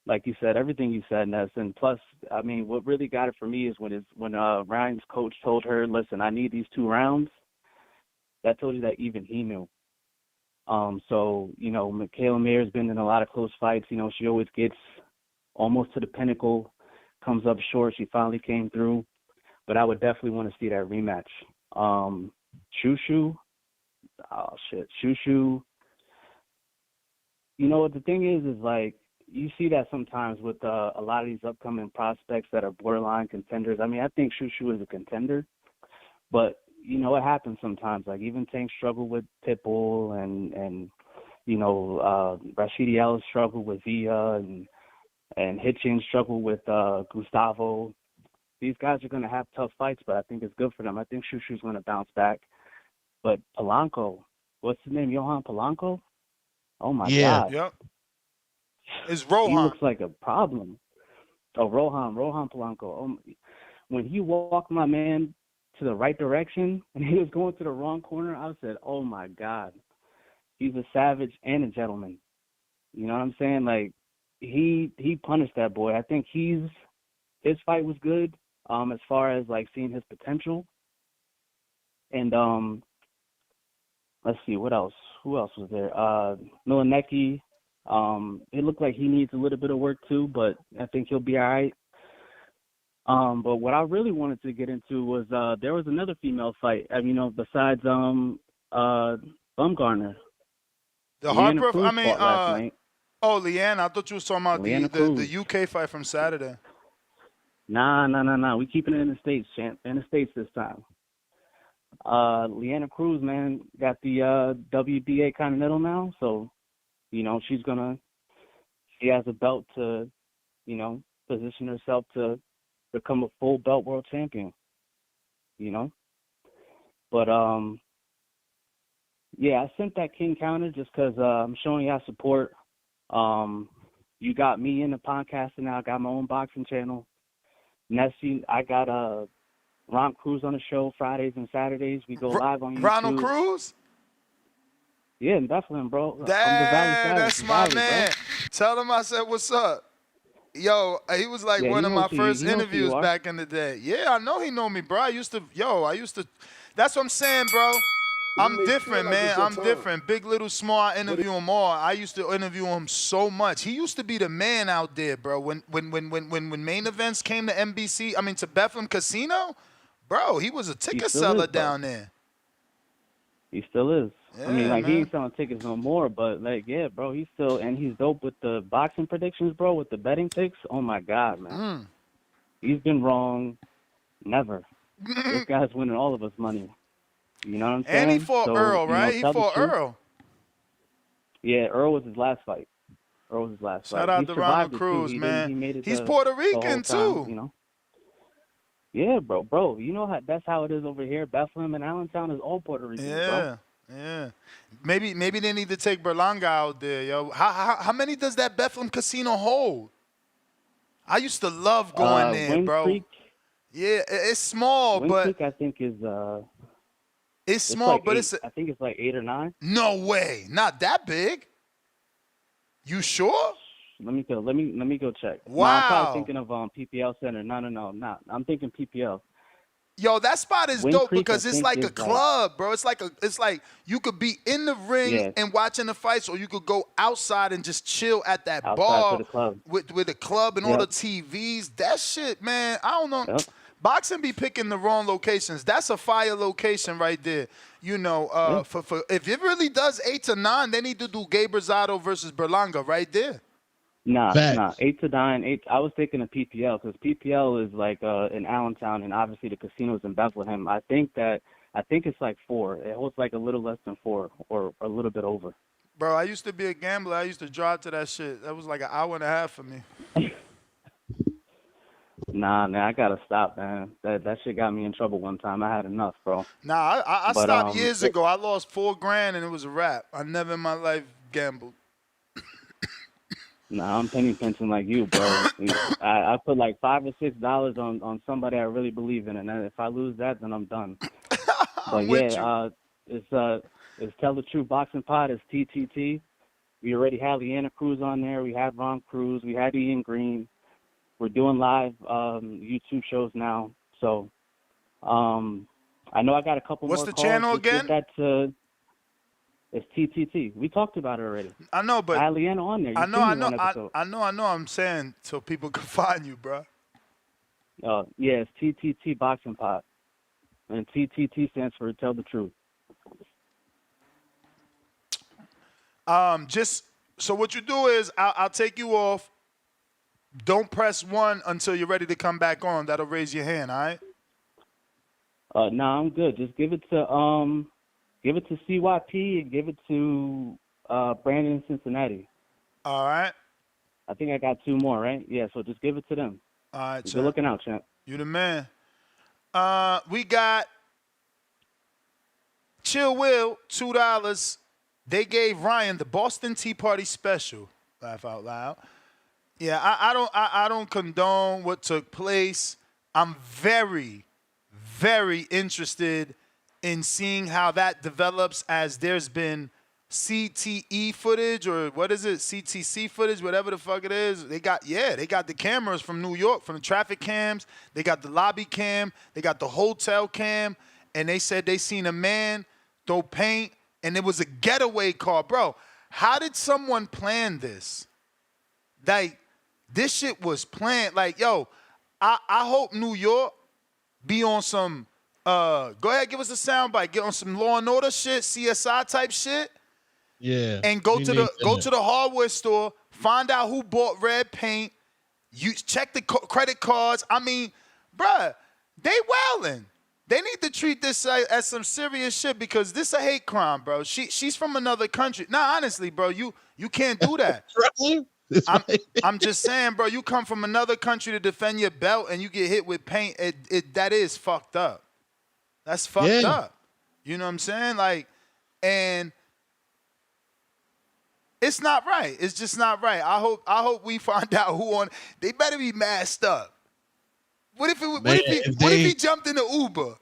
Like you said, everything you said, Ness. And plus, I mean, what really got it for me is when Ryan's coach told her, listen, I need these 2 rounds. That told you that even he knew. So, you know, Michaela Mayer's been in a lot of close fights. You know, she always gets almost to the pinnacle, comes up short. She finally came through. But I would definitely want to see that rematch. Shushu, Shushu. You know what the thing is like, you see that sometimes with a lot of these upcoming prospects that are borderline contenders. I mean, I think Shushu is a contender, but you know, it happens sometimes. Like even Tank struggled with Pitbull and you know, Rashidi Ellis struggled with Villa and Hitchens struggled with Gustavo. These guys are going to have tough fights, but I think it's good for them. I think Shushu's going to bounce back. But Polanco, what's his name? Johan Polanco? Oh my God. Yep. It's Rohan. He looks like a problem. Oh, Rohan Polanco. Oh, when he walked my man to the right direction and he was going to the wrong corner, I said, oh my God. He's a savage and a gentleman. You know what I'm saying? Like, he punished that boy. I think his fight was good as far as, like, seeing his potential. And let's see, what else? Who else was there? Milanecki. It looked like he needs a little bit of work too, but I think he'll be all right. But what I really wanted to get into was there was another female fight. I mean, you know, besides Bumgarner. The Harper. I mean, Leanne. I thought you were talking about the UK fight from Saturday. Nah. We keeping it in the States, champ. In the States this time. Leanna Cruz, man, got the WBA Continental now, so you know she has a belt to, you know, position herself to become a full belt world champion. You know, but yeah, I sent that King counter just because I'm showing y'all support. You got me in the podcasting now. I got my own boxing channel. Nessie, I got Ron Cruz on the show Fridays and Saturdays. We go live on YouTube. Ronald Cruz? Yeah, in Bethlehem, bro. That's my man. Bro. Tell him I said what's up. Yo, he was like one of my first interviews back in the day. Yeah, I know he know me, bro. I used to. That's what I'm saying, bro. I'm different, man. I'm different. Big, little, small, I interview him all. I used to interview him so much. He used to be the man out there, bro. When main events came to NBC, I mean to Bethlehem Casino, bro, he was a ticket seller down there. He still is. Yeah, I mean, like, man. he ain't selling tickets no more, but, like, yeah, bro, he's still, and he's dope with the boxing predictions, bro, with the betting picks. Oh, my God, man. He's been wrong. Never. This guy's winning all of us money. You know what I'm saying? And he fought Earl, right? He fought Earl. Yeah, Earl was his last fight. Shout out to Ronald Cruz, man. He's Puerto Rican, too. You know? Yeah, bro. You know that's how it is over here. Bethlehem and Allentown is all Puerto Rican, bro. Yeah. Maybe they need to take Berlanga out there, yo. How many does that Bethlehem Casino hold? I used to love going there, Wind bro. Creek, yeah, it's small, Wind but Creek, I think is it's small, like but I think it's like 8 or 9. No way, not that big. You sure? Let me go check. Wow. No, I'm probably thinking of PPL Center. No. I'm thinking PPL. Yo, that spot is Wind dope Creek, because it's like a club, bro. It's like you could be in the ring and watching the fights, or you could go outside and just chill at that bar the club. with the club and all the TVs. That shit, man. I don't know. Yep. boxing be picking the wrong locations. That's a fire location right there. You know, for if it really does 8 to 9, they need to do Gabe Rosado versus Berlanga right there. Nah, 8 to 9. I was thinking of PPL because PPL is like in Allentown, and obviously the casino's in Bethlehem. I think it's like 4. It holds like a little less than 4 or a little bit over. Bro, I used to be a gambler. I used to drive to that shit. That was like an hour and a half for me. Nah, man, I gotta stop, man. That shit got me in trouble one time. I had enough, bro. Nah, I stopped years ago. I lost $4,000 and it was a wrap. I never in my life gambled. Nah, I'm penny pinching like you, bro. I put like $5 or $6 on somebody I really believe in, and if I lose that, then I'm done. But yeah, it's Tell the Truth Boxing Pod. It's TTT. We already have Leanna Cruz on there. We had Ron Cruz. We had Ian Green. We're doing live YouTube shows now. So I know I got a couple more calls. What's the channel again? It's TTT. We talked about it already. I know, but I had Leanna on there. I know. I'm saying so people can find you, bro. Yeah, it's TTT Boxing Pod, and TTT stands for Tell the Truth. Just so what you do is I'll take you off. Don't press 1 until you're ready to come back on. That'll raise your hand. All right. Nah, I'm good. Just give it to CYP and give it to Brandon in Cincinnati. All right. I think I got 2 more, right? Yeah, so just give it to them. All right, Good looking out, champ. You the man. We got Chill Will, $2. They gave Ryan the Boston Tea Party special. Laugh out loud. Yeah, I don't condone what took place. I'm very, very interested in seeing how that develops, as there's been CTE footage, or what is it, CTC footage, whatever the fuck it is. They got the cameras from New York, from the traffic cams. They got the lobby cam. They got the hotel cam. And they said they seen a man throw paint, and it was a getaway car. Bro, how did someone plan this? Like, this shit was planned. Like, yo, I hope New York be on some, go ahead, give us a soundbite. Get on some Law and Order shit, CSI type shit. Yeah. And go to the hardware store, find out who bought red paint. You check the credit cards. I mean, bruh, they wildin'. They need to treat this as some serious shit, because this a hate crime, bro. She's from another country. Nah, honestly, bro, you can't do that. I'm just saying, bro, you come from another country to defend your belt and you get hit with paint. That is fucked up. That's fucked up. You know what I'm saying? Like, and it's not right. It's just not right. I hope we find out who on. They better be masked up. What if he jumped in the Uber?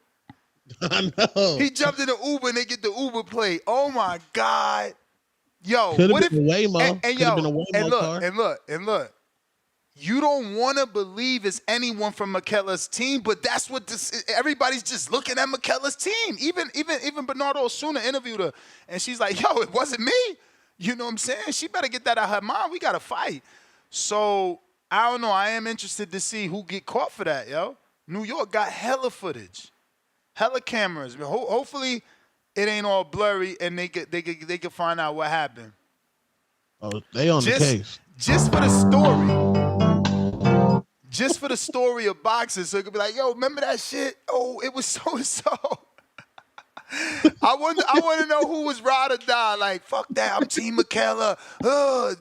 I know. He jumped in the Uber and they get the Uber plate. Oh my God. Yo, Could've what if been a Waymo. And look. You don't want to believe it's anyone from McKellar's team, but that's what everybody's just looking at McKellar's team. Even Bernardo Osuna interviewed her, and she's like, yo, it wasn't me. You know what I'm saying? She better get that out of her mind. We got to fight. So, I don't know. I am interested to see who get caught for that, yo. New York got hella footage, hella cameras. Hopefully, it ain't all blurry, and they can find out what happened. Oh, they on the case. Just for the story. Just for the story of boxing, so it could be like, yo, remember that shit? Oh, it was so-and-so. I want to know who was ride or die. Like, fuck that, I'm Team McKellar.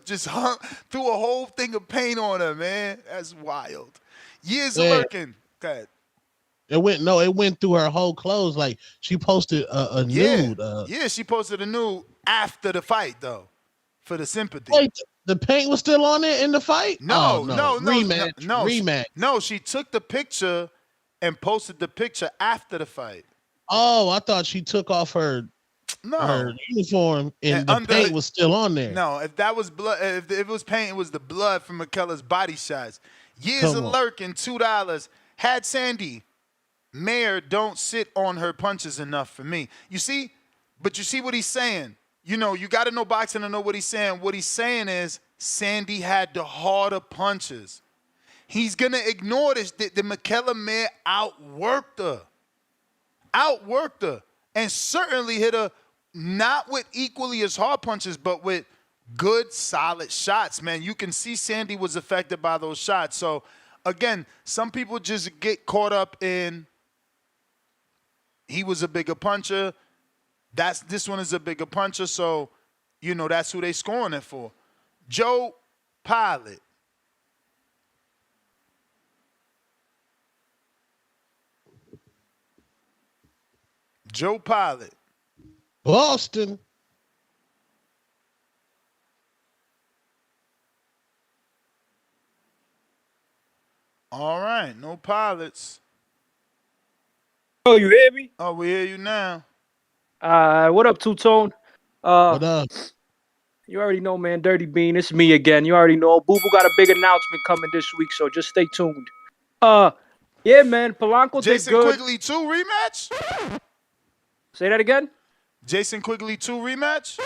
Just threw a whole thing of paint on her, man. That's wild. Years of lurking. Go ahead. It went through her whole clothes. Like, she posted a nude. Yeah, she posted a nude after the fight, though, for the sympathy. Wait, the paint was still on it in the fight? No. Rematch. No, she took the picture and posted the picture after the fight. Oh, I thought she took off her uniform and the paint was still on there. No, if that was blood, if it was paint, it was the blood from McKellar's body shots. Years of lurking, $2. Had Sandy. Mayor don't sit on her punches enough for me. You see what he's saying. You know, you got to know boxing to know what he's saying. What he's saying is Sandy had the harder punches. he's going to ignore this. The Michaela Mayer outworked her. And certainly hit her not with equally as hard punches, but with good, solid shots, man. You can see Sandy was affected by those shots. So, again, some people just get caught up in he was a bigger puncher. This one is a bigger puncher, so, you know, that's who they scoring it for. Joe Pilot. Joe Pilot. Boston. All right, no pilots. Oh, you hear me? Oh, we hear you now. What up, Two-Tone? What up? You already know, man. Dirty Bean, it's me again. You already know. Boo Boo got a big announcement coming this week, so just stay tuned. Yeah, man. Polanco Jason did good. Quigley 2 rematch? Say that again? Jason Quigley 2 rematch?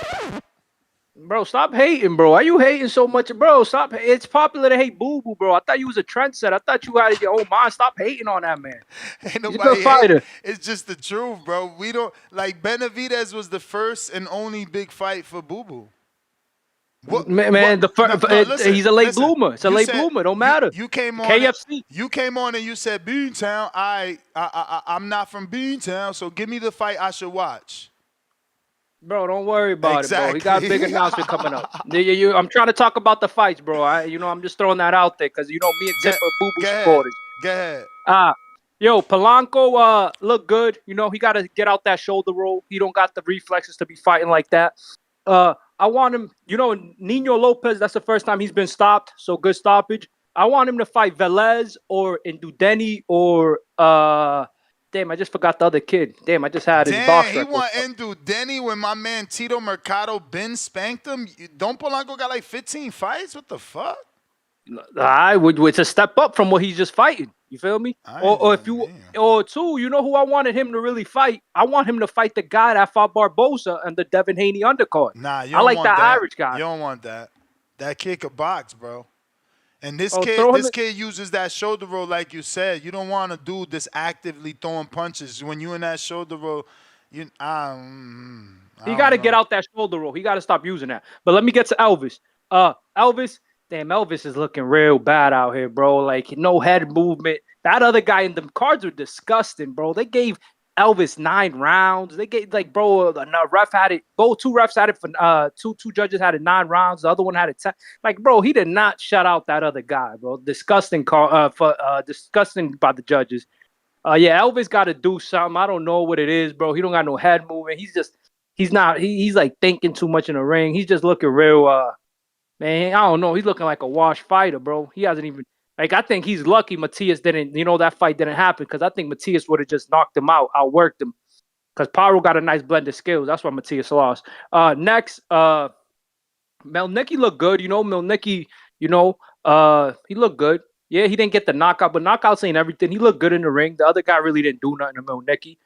Bro, stop hating, bro. Why you hating so much? Bro, stop. It's popular to hate Boo Boo, bro. I thought you was a trendsetter. I thought you had your own mind. Stop hating on that man. Ain't nobody He's a good fighter. It's just the truth, bro. We don't like Benavidez was the first and only big fight for Boo Boo. He's a late bloomer. It's a late bloomer. Don't matter. You came on. KFC. You came on and you said Beantown. I'm not from Beantown, so give me the fight I should watch. Bro, don't worry about it, bro. He got a big announcement coming up. I'm trying to talk about the fights, bro. I'm just throwing that out there because, me and Tip are Boo Boo supporters. Go ahead. Polanco look good. He got to get out that shoulder roll. He don't got the reflexes to be fighting like that. I want him, Nino Lopez, that's the first time he's been stopped, so good stoppage. I want him to fight Velez or Ndudeni or, damn, I just forgot the other kid. Damn, I just had his box record. He want Ndudeni when my man Tito Mercado Ben spanked him. Don't Polanco got like 15 fights? What the fuck? It's a step up from what he's just fighting. You feel me? Or two, you know who I wanted him to really fight? I want him to fight the guy that fought Barbosa and the Devin Haney undercard. Nah, I like that Irish guy. You don't want that. That kid could box, bro. And this kid uses that shoulder roll like you said. You don't want a dude that's actively throwing punches. When you in that shoulder roll, he got to get out that shoulder roll. He got to stop using that. But let me get to Elvis. Elvis is looking real bad out here, bro. Like, no head movement. That other guy in them cards were disgusting, bro. They gave Elvis 9 rounds. They gave, the ref had it. Two refs had it for two judges had it 9 rounds. The other one had it 10. Like, bro, he did not shut out that other guy, bro. Disgusting disgusting by the judges. Elvis got to do something. I don't know what it is, bro. He don't got no head movement. He's like thinking too much in the ring. He's just looking real man, I don't know. He's looking like a washed fighter, bro. He hasn't even I think he's lucky Matias didn't, that fight didn't happen because I think Matias would have just knocked him out, outworked him. Because Paro got a nice blend of skills. That's why Matias lost. Next, Melnicki looked good. Melnicki, he looked good. Yeah, he didn't get the knockout, but knockouts ain't everything. He looked good in the ring. The other guy really didn't do nothing to Melnicki.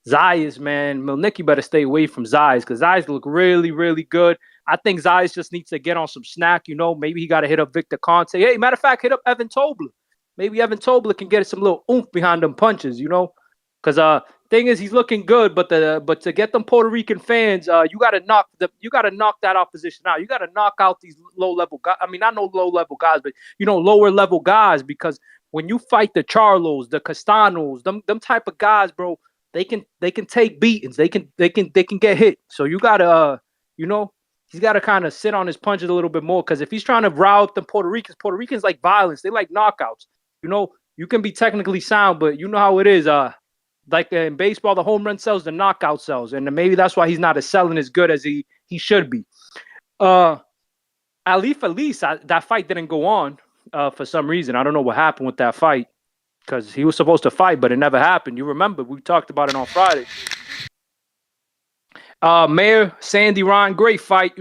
Zayas, man, Melnicki better stay away from Zayas because Zayas look really, really good. I think Zayas just needs to get on some snack, Maybe he got to hit up Victor Conte. Hey, matter of fact, hit up Evan Tobler. Maybe Evan Tobler can get some little oomph behind them punches, Because thing is, he's looking good, but to get them Puerto Rican fans, you got to knock that opposition out. You got to knock out these low level guys. I mean, not no low level guys, but lower level guys. Because when you fight the Charlos, the Castanos, them type of guys, bro, they can take beatings. They can get hit. So you gotta he's got to kind of sit on his punches a little bit more because if he's trying to rile up the Puerto Ricans like violence. They like knockouts. You can be technically sound, but you know how it is. Like in baseball, the home run sells, the knockout sells. And maybe that's why he's not selling as good as he should be. Ali Felice, that fight didn't go on for some reason. I don't know what happened with that fight because he was supposed to fight, but it never happened. You remember, we talked about it on Friday. Mayer, Sandy Ryan, great fight.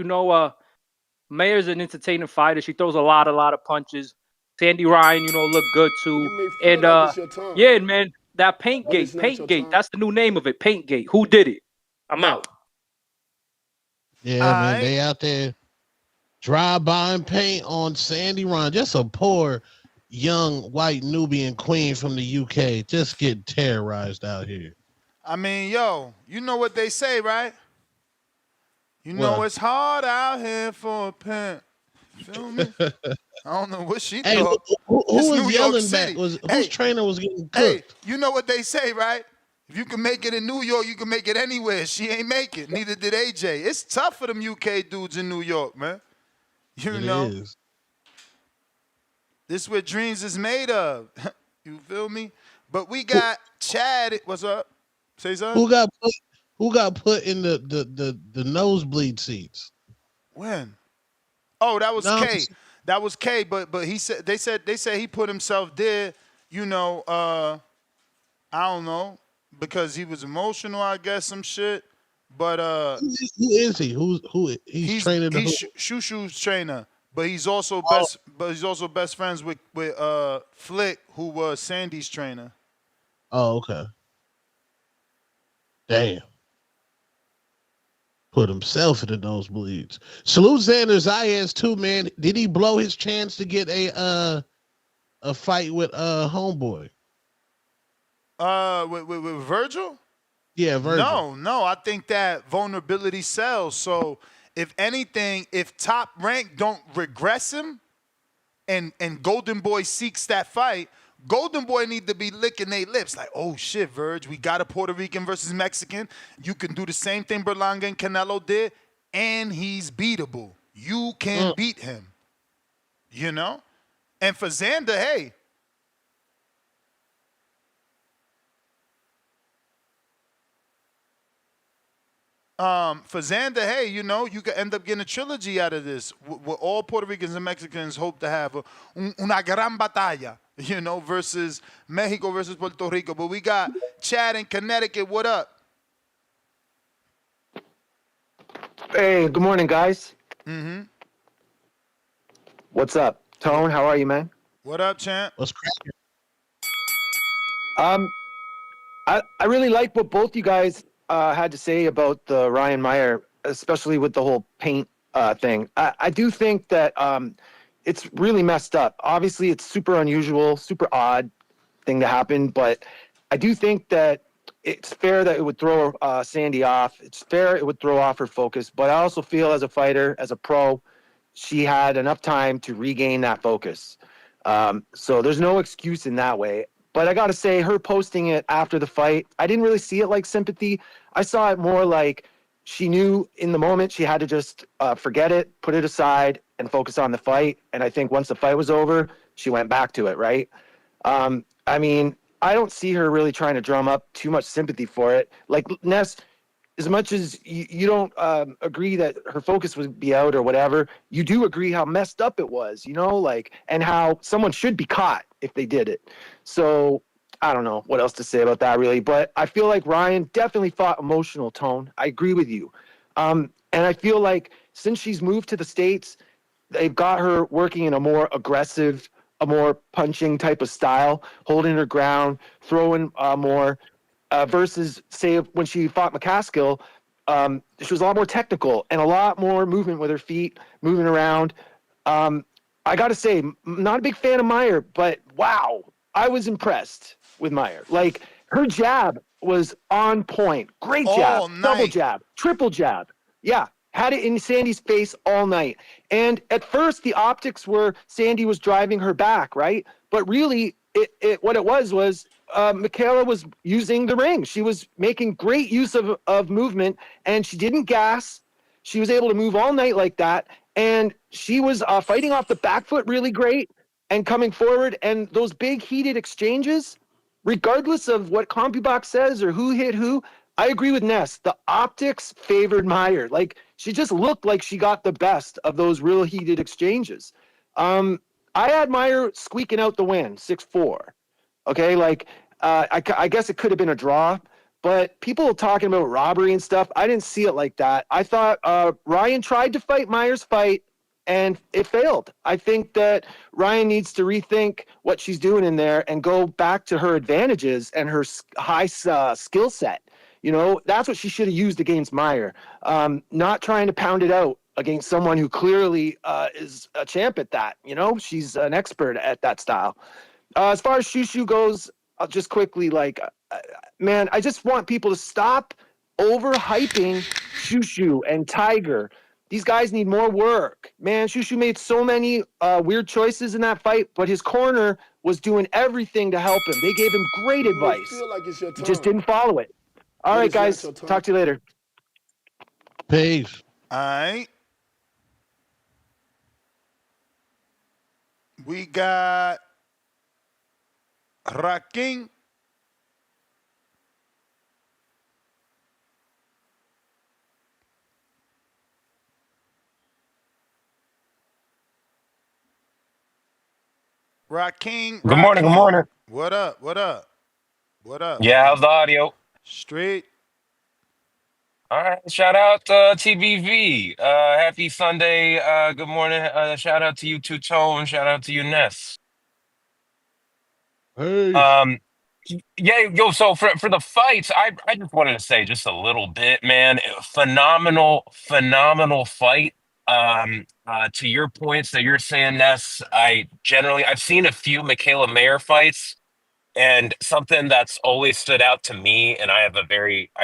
Mayer's an entertaining fighter. She throws a lot of punches. Sandy Ryan, look good too. And yeah, man, that Paintgate, that's the new name of it, Paintgate. Who did it? I'm out. Yeah, man, they out there dry buying paint on Sandy Ryan. Just a poor young white Nubian queen from the UK just getting terrorized out here. I mean, yo, you know what they say, right? You know What? it's hard out here for a pimp. Feel me? I don't know what she Hey, thought. who It's was New York yelling City. back? Whose trainer was getting Hey, cooked? you know what they say, right? If you can make it in New York, you can make it anywhere. She ain't make it. Neither did AJ. It's tough for them UK dudes in New York, man. You know. It is. This is what dreams is made of. You feel me? But we got Chad. What's up? Say something. Who got put in the nosebleed seats? When? Oh, that was No, K. That was K. But they said he put himself there. You know, I don't know, because he was emotional, I guess, some shit. But who is he? He's training the Shushu's trainer. But he's also best friends with Flick, who was Sandy's trainer. Oh, okay. Damn. Put himself in the nosebleeds. Salute Xander Zayas too, man. Did he blow his chance to get a fight with homeboy? With Virgil? Yeah, Virgil. No. I think that vulnerability sells. So if anything, if Top Rank don't regress him, and Golden Boy seeks that fight, Golden Boy need to be licking their lips like, oh shit, Verge, we got a Puerto Rican versus Mexican. You can do the same thing Berlanga and Canelo did, and he's beatable. You can beat him. You know? And for Xander, hey. For Xander, hey, you know, you could end up getting a trilogy out of this. What all Puerto Ricans and Mexicans hope to have, una gran batalla, you know, versus Mexico versus Puerto Rico. But we got Chad in Connecticut. What up? Hey, good morning, guys. Mm-hmm. What's up? Tone, how are you, man? What up, champ? What's cracking? I really like what both you guys had to say about the Ryan Meyer, especially with the whole paint thing. I do think that it's really messed up. Obviously, it's super unusual, super odd thing to happen, but I do think that it's fair that it would throw Sandy off. It's fair it would throw off her focus, but I also feel as a fighter, as a pro, she had enough time to regain that focus. So there's no excuse in that way. But I got to say, her posting it after the fight, I didn't really see it like sympathy. I saw it more like she knew in the moment she had to just forget it, put it aside, and focus on the fight. And I think once the fight was over, she went back to it, right? I mean, I don't see her really trying to drum up too much sympathy for it. Like, Ness, as much as you don't agree that her focus would be out or whatever, you do agree how messed up it was, you know, like, and how someone should be caught if they did it. So I don't know what else to say about that, really. But I feel like Ryan definitely fought emotional, Tone. I agree with you. And I feel like since she's moved to the States, they've got her working in a more aggressive, a more punching type of style, holding her ground, throwing more, versus, say, when she fought McCaskill, she was a lot more technical and a lot more movement with her feet, moving around. I got to say, not a big fan of Meyer, but wow, I was impressed with Meyer. Like, her jab was on point. Great jab, double jab, triple jab. Yeah, had it in Sandy's face all night. And at first, the optics were Sandy was driving her back, right? But really, what it was Michaela was using the ring. She was making great use of movement, and she didn't gas. She was able to move all night like that. And she was fighting off the back foot really great and coming forward. And those big heated exchanges, regardless of what CompuBox says or who hit who, I agree with Ness. The optics favored Meyer. Like, she just looked like she got the best of those real heated exchanges. I had Meyer squeaking out the win, 6-4. Okay, like, I guess it could have been a draw. But people talking about robbery and stuff, I didn't see it like that. I thought Ryan tried to fight Meyer's fight, and it failed. I think that Ryan needs to rethink what she's doing in there and go back to her advantages and her high skill set. You know, that's what she should have used against Meyer. Not trying to pound it out against someone who clearly is a champ at that. You know, she's an expert at that style. As far as Shushu goes, I'll just quickly, man, I just want people to stop overhyping Shushu and Tiger. These guys need more work. Man, Shushu made so many weird choices in that fight, but his corner was doing everything to help him. They gave him great advice. Feel like it's your He just turn. didn't follow it. All But right, it's not guys. your turn. Talk to you later. Peace. All right. We got Raking. Raking. Good morning. Good morning. What up? What up? What up? Yeah, how's the audio? Straight. All right. Shout out TBV. Happy Sunday. Good morning. Shout out to you, Two Tone. Shout out to you, Ness. Hey. Yeah, yo. So for the fights, I just wanted to say just a little bit, man. Phenomenal fight. To your points that you're saying, Ness, I've seen a few Michaela Mayer fights. And something that's always stood out to me, and I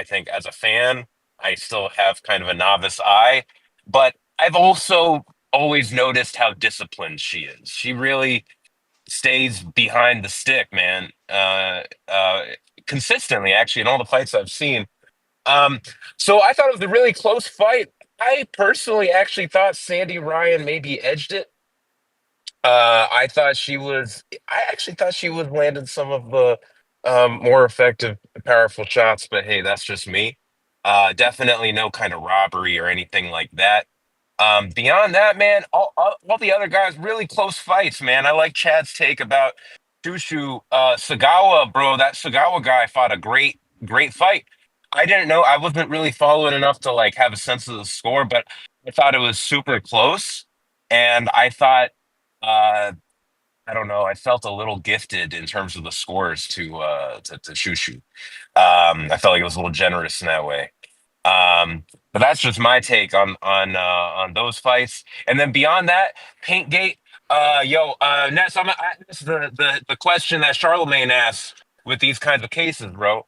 think as a fan, I still have kind of a novice eye, but I've also always noticed how disciplined she is. She really stays behind the stick, man, consistently, actually, in all the fights I've seen. So I thought it was a really close fight. I personally actually thought Sandy Ryan maybe edged it. I actually thought she was landing some of the more effective, powerful shots, but hey, that's just me. Definitely no kind of robbery or anything like that. Beyond that, man, all the other guys, really close fights, man. I like Chad's take about Shushu. Segawa, bro, that Segawa guy fought a great fight. I didn't know, I wasn't really following enough to like have a sense of the score, but I thought it was super close. And I thought, I don't know, I felt a little gifted in terms of the scores to Shushu. I felt like it was a little generous in that way. But that's just my take on those fights. And then beyond that, Paintgate. Ness, this is the question that Charlemagne asks with these kinds of cases, bro.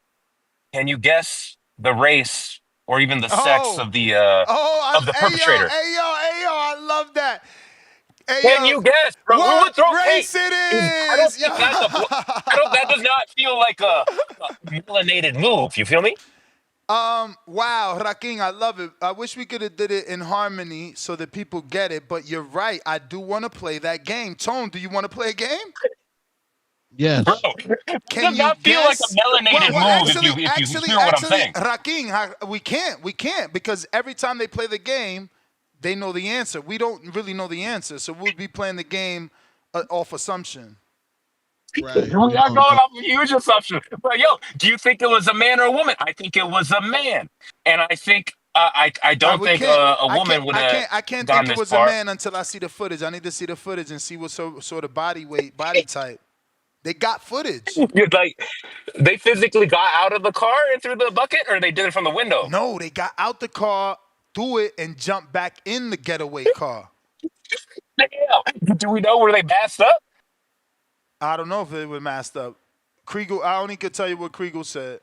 Can you guess the race or even the sex of the perpetrator? Hey, yo, I love that. Hey, Can you guess, bro? What We would throw race paint. it is? I don't think that does not feel like a melanated move. You feel me? Wow, Raking, I love it. I wish we could have did it in harmony so that people get it, but you're right. I do want to play that game. Tone, do you want to play a game? Yes. Bro, it does not feel like a melanated move if you hear what I'm saying. Raking, we can't because every time they play the game, they know the answer. We don't really know the answer, so we'll be playing the game off assumption. Right. We are going off a huge assumption. But yo, do you think it was a man or a woman? I think it was a man, and I think I don't think a woman would have. I can't think it was a man until I see the footage. I need to see the footage and see what sort of body type. They got footage. Like, they physically got out of the car and threw the bucket, or they did it from the window? No, they got out the car, threw it, and jumped back in the getaway car. Damn. Do we know where they masked up? I don't know if they were masked up. Kriegel, I only could tell you what Kriegel said.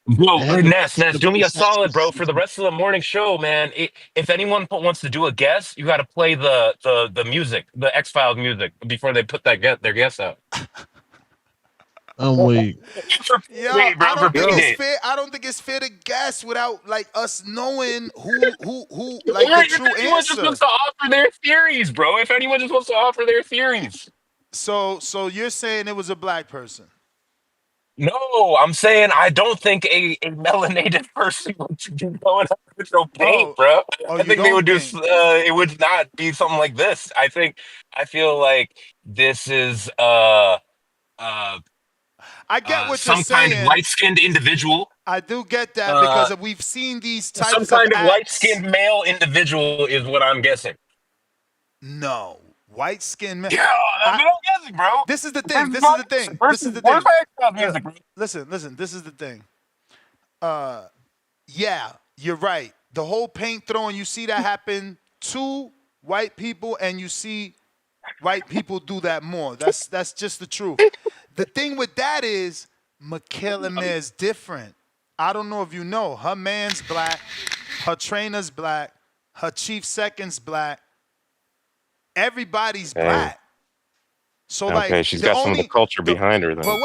Bro, Ness, do me a solid, bro. For the rest of the morning show, man, if anyone wants to do a guess, you got to play the music, the X-Files music, before they put their guess out. I'm weak. I don't think it's fair to guess without like us knowing who like the true answer. If anyone just wants to offer their theories, bro. If anyone just wants to offer their theories. So you're saying it was a black person? No, I'm saying I don't think a melanated person would be going up with no paint, bro. I think they would do. It would not be something like this. I feel like this is I get what you're saying. Some kind of light-skinned individual. I do get that because we've seen these types some kind of light-skinned male individual is what I'm guessing. No. White-skinned man. Yeah, I'm guessing, bro. This is the thing. Listen. This is the thing. Yeah, you're right. the whole paint throwing, you see that happen to white people, and you see white people do that more. That's just the truth. The thing with that is, Michaela Mayer is different. I don't know if you know. Her man's black. Her trainer's black. Her chief second's black. Everybody's black. So Okay, like she's the got some of only the culture behind her then. but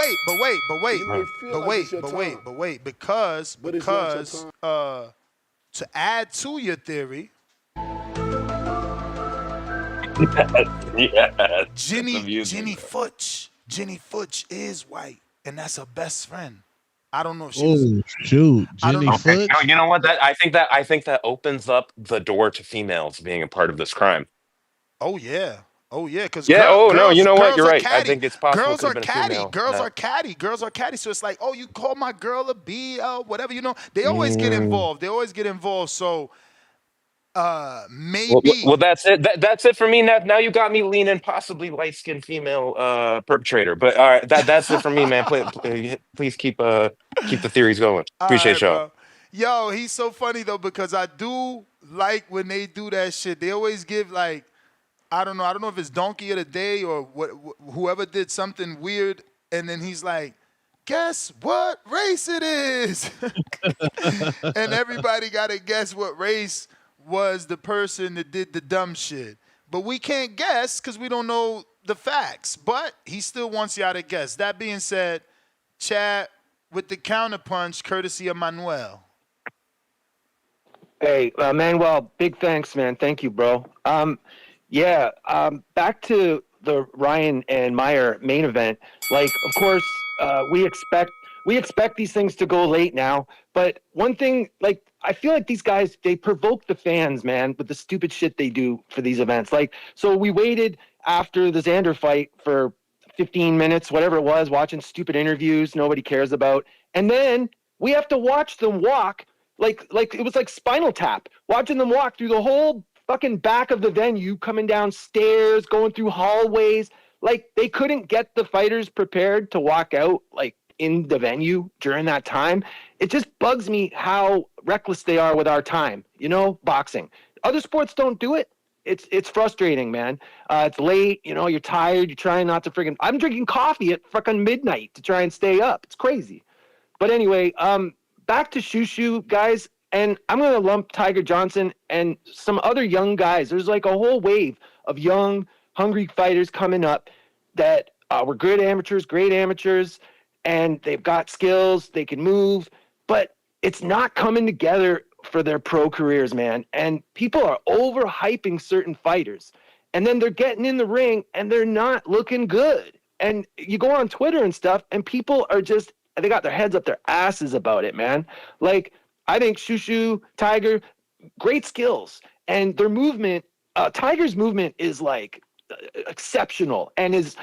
wait, because to add to your theory, Yes. Jenny Futch is white, and that's her best friend. I don't know if she was. Oh shoot, Jenny Okay, Foots. you know what? I think that opens up the door to females being a part of this crime. Oh yeah, because Yeah. Oh no, you know what? girls You're are right. I catty. think it's possible it Girls could are have been a catty. female. Girls are catty. So it's like, oh, you call my girl a B, whatever. You know, they always get Mm. involved. So maybe. Well, that's it. That's it for me. Now you got me leaning possibly light skinned female perpetrator. But all right, that's it for me, man. Please keep the theories going. All Appreciate right, y'all. bro. Yo, he's so funny though, because I do like when they do that shit. They always give like, I don't know if it's Donkey of the Day or whoever did something weird, and then he's like, guess what race it is? And everybody got to guess what race was the person that did the dumb shit. But we can't guess because we don't know the facts. But he still wants y'all to guess. That being said, Chad with the counterpunch, courtesy of Manuel. Hey, Manuel, big thanks, man. Thank you, bro. Back to the Ryan and Meyer main event. Like, of course, we expect these things to go late now. But one thing, like, I feel like these guys, they provoke the fans, man, with the stupid shit they do for these events. Like, so we waited after the Xander fight for 15 minutes, whatever it was, watching stupid interviews nobody cares about. And then we have to watch them walk like it was like Spinal Tap, watching them walk through the whole fucking back of the venue, coming down stairs, going through hallways. Like, they couldn't get the fighters prepared to walk out, like, in the venue during that time. It just bugs me how reckless they are with our time, boxing. Other sports don't do it. It's frustrating, man. It's late, you're tired, you're trying not to freaking... I'm drinking coffee at fucking midnight to try and stay up. It's crazy. But anyway, back to Shushu, guys, and I'm going to lump Tiger Johnson and some other young guys. There's like a whole wave of young, hungry fighters coming up that were good amateurs, great amateurs, and they've got skills, they can move, but it's not coming together for their pro careers, man. And people are overhyping certain fighters, and then they're getting in the ring and they're not looking good. And you go on Twitter and stuff, and people are just, they got their heads up their asses about it, man. Like, I think Shushu, Tiger, great skills. And their movement, Tiger's movement is like exceptional. And his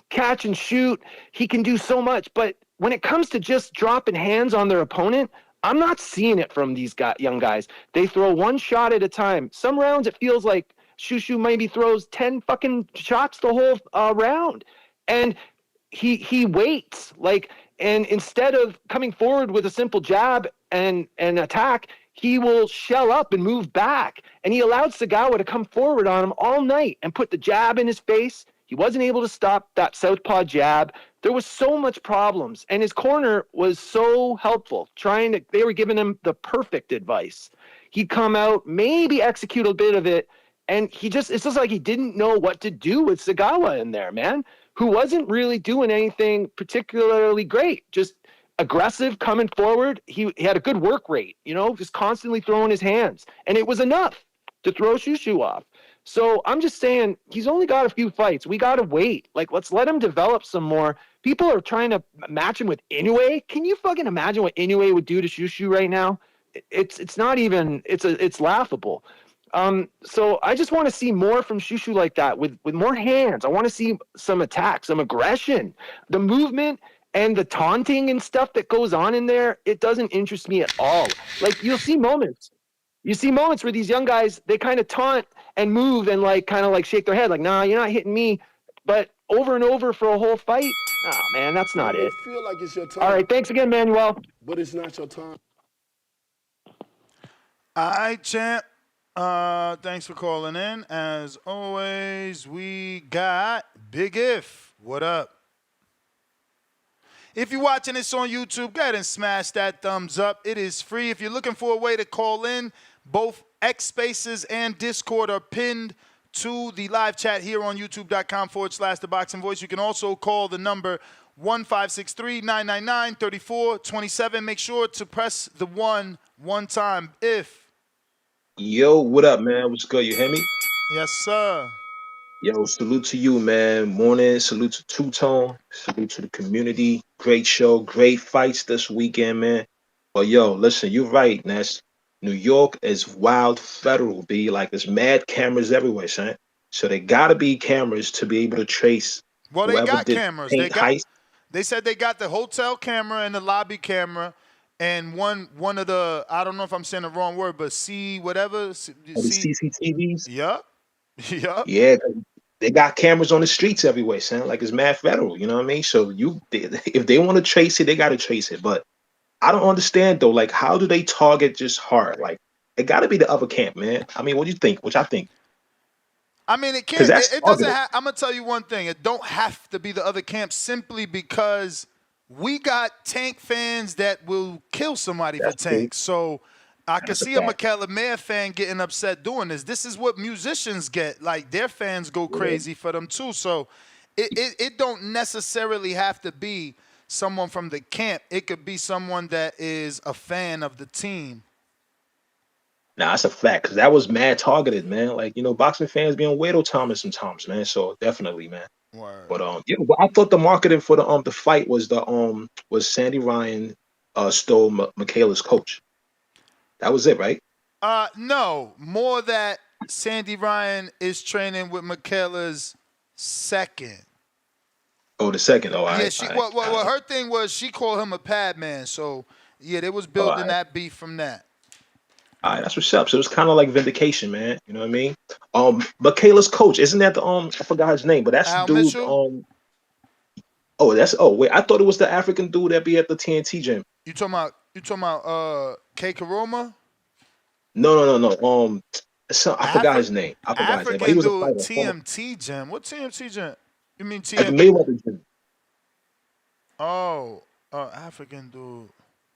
catch and shoot, he can do so much. But when it comes to just dropping hands on their opponent, I'm not seeing it from these young guys. They throw one shot at a time. Some rounds it feels like Shushu maybe throws 10 fucking shots the whole round. And he waits, like, and instead of coming forward with a simple jab and attack, he will shell up and move back. And he allowed Segawa to come forward on him all night and put the jab in his face. He wasn't able to stop that southpaw jab. There was so much problems, and his corner was so helpful. They were giving him the perfect advice. He'd come out, maybe execute a bit of it, and it's just like he didn't know what to do with Segawa in there, man, who wasn't really doing anything particularly great, just aggressive, coming forward. He had a good work rate, just constantly throwing his hands. And it was enough to throw Shushu off. So I'm just saying, he's only got a few fights. We got to wait. Like, let's let him develop some more. People are trying to match him with Inoue. Can you fucking imagine what Inoue would do to Shushu right now? It's not even, it's laughable. So I just want to see more from Shushu like that with more hands. I want to see some attack, some aggression. The movement and the taunting and stuff that goes on in there, it doesn't interest me at all. Like, you'll see moments. You see moments where these young guys, they kind of taunt and move and like kind of like shake their head like, nah, you're not hitting me. But over and over for a whole fight, oh man, that's not it. Feel like it's your time. All right, thanks again, Manuel. But it's not your time. All right, champ. Thanks for calling in. As always, we got Big If. What up? If you're watching this on YouTube, go ahead and smash that thumbs up. It is free. If you're looking for a way to call in, both X Spaces and Discord are pinned to the live chat here on youtube.com/The Boxing Voice. You can also call the number 1-563-999-3427. Make sure to press the one time. If. Yo, what up, man? What's good? You hear me? Yes, sir. Yo, salute to you, man. Morning, salute to Two-Tone, salute to the community. Great show, great fights this weekend, man. But yo, listen, you're right, Ness. New York is wild federal, B. Like, there's mad cameras everywhere, son. So there gotta be cameras to be able to trace Well, they whoever got did cameras. paint heist. They said they got the hotel camera and the lobby camera, and one of the, I don't know if I'm saying the wrong word, but Or the CCTVs. Yup. Yup. Yeah, 'cause they got cameras on the streets everywhere, son. Like, it's mad federal, you know what I mean? So if they want to trace it, they gotta trace it. But I don't understand though. Like, how do they target just hard? Like, it got to be the other camp, man. I mean, what do you think? Which I think, I mean, it because can't. that's It doesn't targeted. have. I'm gonna tell you one thing. It don't have to be the other camp simply because we got Tank fans that will kill somebody for That's true. Tank. So I can That's a see a fact. Michaela Mayer fan getting upset doing this. This is what musicians get. Like, their fans go crazy for them too. So it don't necessarily have to be someone from the camp. It could be someone that is a fan of the team. Nah, that's a fact. Because that was mad targeted, man. Like, boxing fans be on weirdo Thomas sometimes, man. So definitely, man. Word. But yeah, well, I thought the marketing for the fight was was Sandy Ryan stole Michaela's coach. That was it, right? No, more that Sandy Ryan is training with Michaela's second. Oh, the second. Oh, Yeah, what her thing was, she called him a pad man. So yeah, they was building that beef from that. All right, that's what's up. So it's kind of like vindication, man. You know what I mean? Michaela's coach, isn't that the I forgot his name, but that's Al dude. Mitchell? Wait, I thought it was the African dude that be at the TNT gym. You talking about K Karoma? No. I forgot his name. But he African was a dude, fighter. TMT gym. What TMT gym? You mean At the TMT? Mayweather gym. African dude.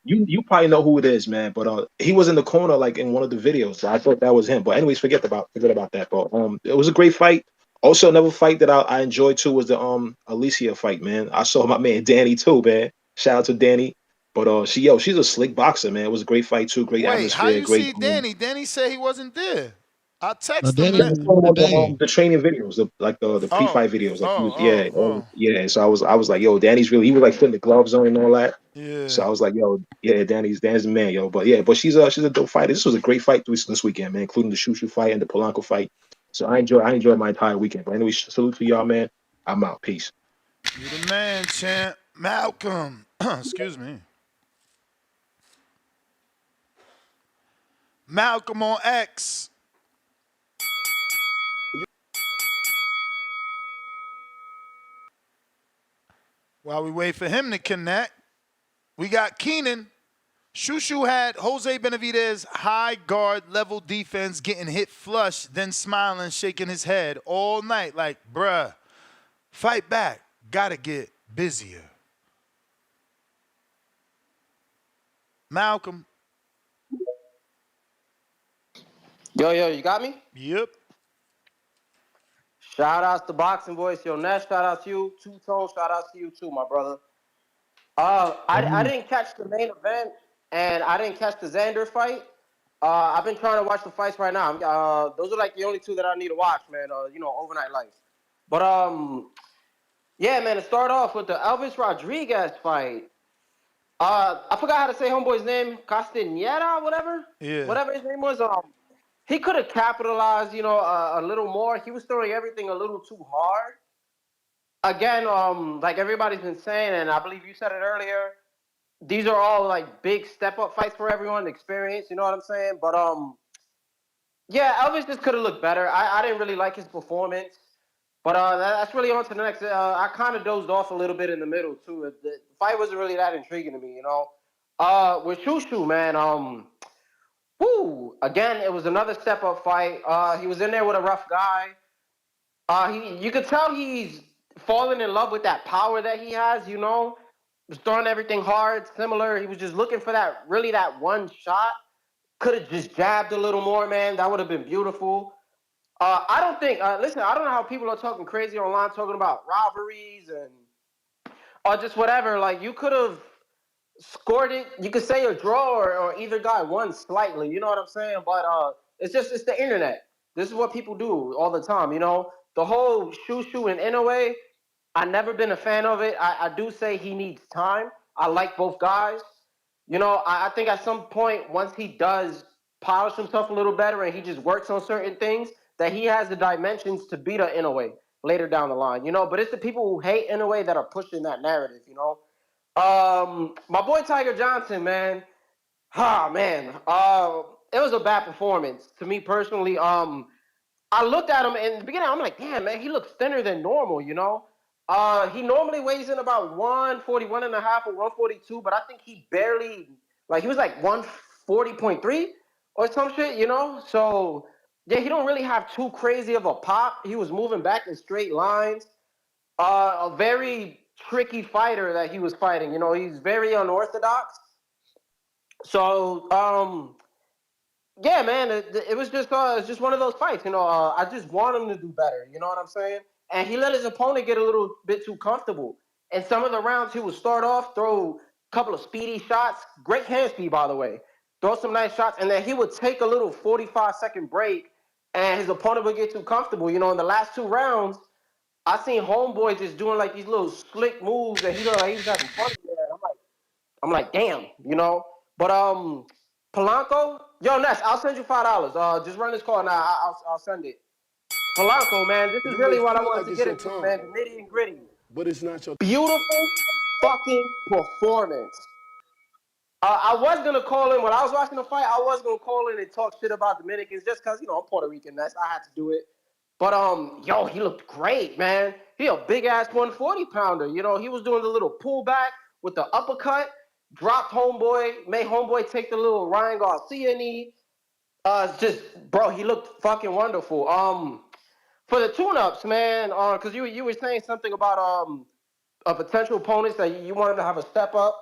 You probably know who it is, man. But he was in the corner like in one of the videos. So I thought that was him. But anyways, forget about that. But it was a great fight. Also, another fight that I enjoyed too was the Alicia fight, man. I saw my man Danny too, man. Shout out to Danny. But she's a slick boxer, man. It was a great fight too. Great Wait, how atmosphere. you see Danny? Danny said he wasn't there. I texted him. The training videos, the pre-fight videos. Yeah. So I was like, yo, Danny's really. He was like putting the gloves on and all that. Yeah. So I was like, yo, yeah, Danny's the man, yo. But she's a dope fighter. This was a great fight this weekend, man, including the Shushu fight and the Polanco fight. So I enjoyed my entire weekend. But anyway, salute to y'all, man. I'm out. Peace. You the man, champ. Malcolm. Excuse me. Malcolm on X. While we wait for him to connect, we got Keenan. Shushu had Jose Benavidez high guard level defense getting hit flush, then smiling, shaking his head all night like, bruh, fight back. Gotta get busier. Malcolm. Yo, you got me? Yep. Shout outs to Boxing Voice. Yo, Nash, shout out to you. Two-Tone, shout out to you too, my brother. I didn't catch the main event, and I didn't catch the Xander fight. I've been trying to watch the fights right now. Those are like the only two that I need to watch, man. Overnight lights. But yeah, man. To start off with the Elvis Rodriguez fight, I forgot how to say homeboy's name, Castaneda, whatever. Yeah. Whatever his name was. He could have capitalized, a little more. He was throwing everything a little too hard. Again, like everybody's been saying, and I believe you said it earlier, these are all like big step-up fights for everyone, experience, you know what I'm saying? But yeah, Elvis just could have looked better. I didn't really like his performance. But that's really on to the next. I kind of dozed off a little bit in the middle too. The fight wasn't really that intriguing to me, With Shushu, man, whoo, Again, it was another step up fight. He was in there with a rough guy. You could tell he's falling in love with that power that he has. You know, was throwing everything hard, similar. He was just looking for that one shot. Could have just jabbed a little more, man. That would have been beautiful. I don't think. Listen, I don't know how people are talking crazy online, talking about rivalries and or just whatever. Like you could have scored it. You could say a draw or either guy won slightly. You know what I'm saying? But it's the internet. This is what people do all the time. You know, the whole Shushu and Inoue. I never been a fan of it. I do say he needs time. I like both guys. You know, I think at some point once he does polish himself a little better and he just works on certain things, that he has the dimensions to beat a Inoue later down the line. You know, but it's the people who hate Inoue that are pushing that narrative. You know. My boy Tiger Johnson, man. Man. It was a bad performance to me personally. I looked at him in the beginning. I'm like, damn, man, he looks thinner than normal. You know. He normally weighs in about 141 and a half or 142, but I think he barely he was like 140.3 or some shit. You know. So yeah, he don't really have too crazy of a pop. He was moving back in straight lines. A very tricky fighter that he was fighting. You know, he's very unorthodox. So, yeah, man, it was just it's just one of those fights. You know, I just want him to do better. You know what I'm saying? And he let his opponent get a little bit too comfortable. And some of the rounds he would start off, throw a couple of speedy shots, great hand speed, by the way, throw some nice shots, and then he would take a little 45-second break, and his opponent would get too comfortable. You know, in the last two rounds, I seen Homeboy just doing like these little slick moves that he was having fun with. I'm like, damn, you know. But Polanco, yo, Ness, I'll send you $5. Just run this call now. I'll send it. Polanco, man, this is really what I wanted to get into, man. The nitty and gritty. But it's not your Beautiful fucking performance. I was gonna call in when I was watching the fight. I was gonna call in and talk shit about Dominicans just because I'm Puerto Rican. I had to do it. But yo, he looked great, man. He a big ass 140 pounder. You know, he was doing the little pullback with the uppercut, dropped Homeboy, made Homeboy take the little Ryan Garcia knee. It's just, bro, he looked fucking wonderful. For the tune-ups, man, because you were saying something about a potential opponents that you wanted to have a step up.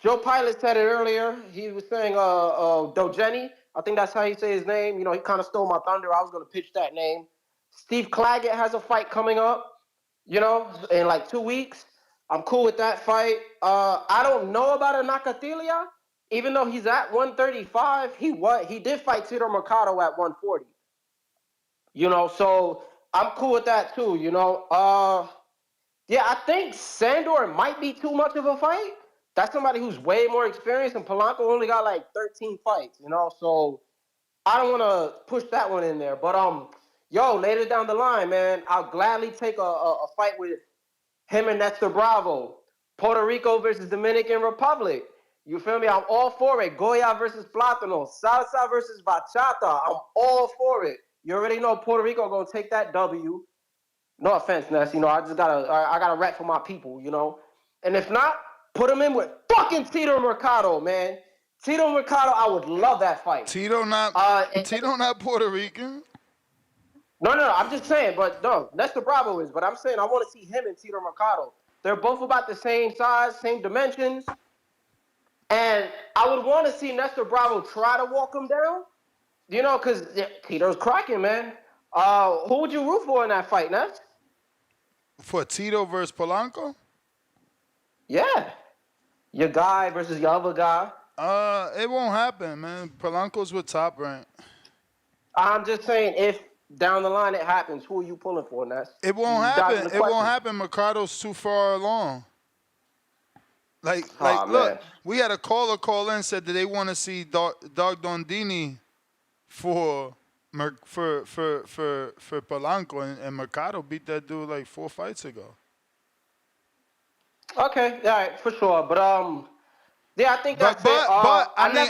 Joe Pilot said it earlier. He was saying Dojeni. I think that's how he say his name. You know, he kind of stole my thunder. I was gonna pitch that name. Steve Claggett has a fight coming up. You know, in like 2 weeks. I'm cool with that fight. I don't know about a Nakatilia, even though he's at 135. He did fight Tito Mercado at 140. You know, so I'm cool with that too. You know, yeah, I think Sandor might be too much of a fight. That's somebody who's way more experienced, and Polanco only got like 13 fights, you know? So I don't want to push that one in there. But, yo, later down the line, man, I'll gladly take a fight with him and Nestor Bravo. Puerto Rico versus Dominican Republic. You feel me? I'm all for it. Goya versus Plátano. Salsa versus Bachata. I'm all for it. You already know Puerto Rico going to take that W. No offense, Ness. You know, I gotta rap for my people, you know. And if not, put him in with fucking Tito Mercado, man. Tito Mercado, I would love that fight. Tito not Puerto Rican. No, I'm just saying, but no, Nestor Bravo is. But I'm saying I want to see him and Tito Mercado. They're both about the same size, same dimensions. And I would want to see Nestor Bravo try to walk him down, you know, because Tito's cracking, man. Who would you root for in that fight, Ness? For Tito versus Polanco? Yeah. Your guy versus your other guy. It won't happen, man. Polanco's with Top Rank. I'm just saying, if down the line it happens, who are you pulling for, Ness? It won't happen. It won't happen. Mercado's too far along. Look, man. We had a caller call in, said that they want to see Dog Dondini for Polanco, and Mercado beat that dude like 4 fights ago. Okay, all right, for sure. But yeah, I think that's it. But I mean,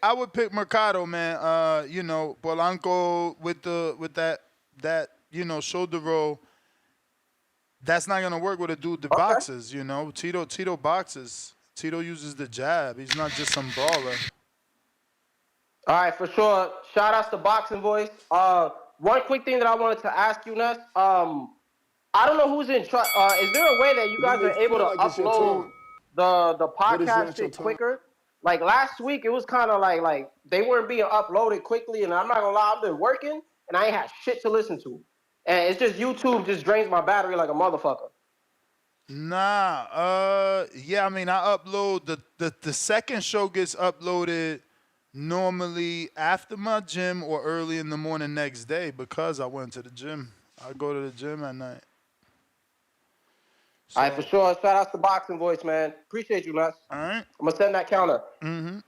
I would pick Mercado, man. You know, Polanco with that you know, shoulder roll. That's not gonna work with a dude that boxes. You know, Tito boxes. Tito uses the jab. He's not just some brawler. All right, for sure. Shout outs to Boxing Voice. One quick thing that I wanted to ask you, Ness. I don't know who's in charge. Is there a way that you guys are able to upload the podcast shit quicker? Like last week, it was kind of like they weren't being uploaded quickly, and I'm not gonna lie, I've been working and I ain't had shit to listen to, and it's just YouTube just drains my battery like a motherfucker. Nah, yeah, I mean, I upload the second show gets uploaded normally after my gym or early in the morning next day because I went to the gym. I go to the gym at night. All right, for sure. Shout outs to Boxing Voice, man. Appreciate you, Les. All right. I'm gonna send that counter. Mm-hmm.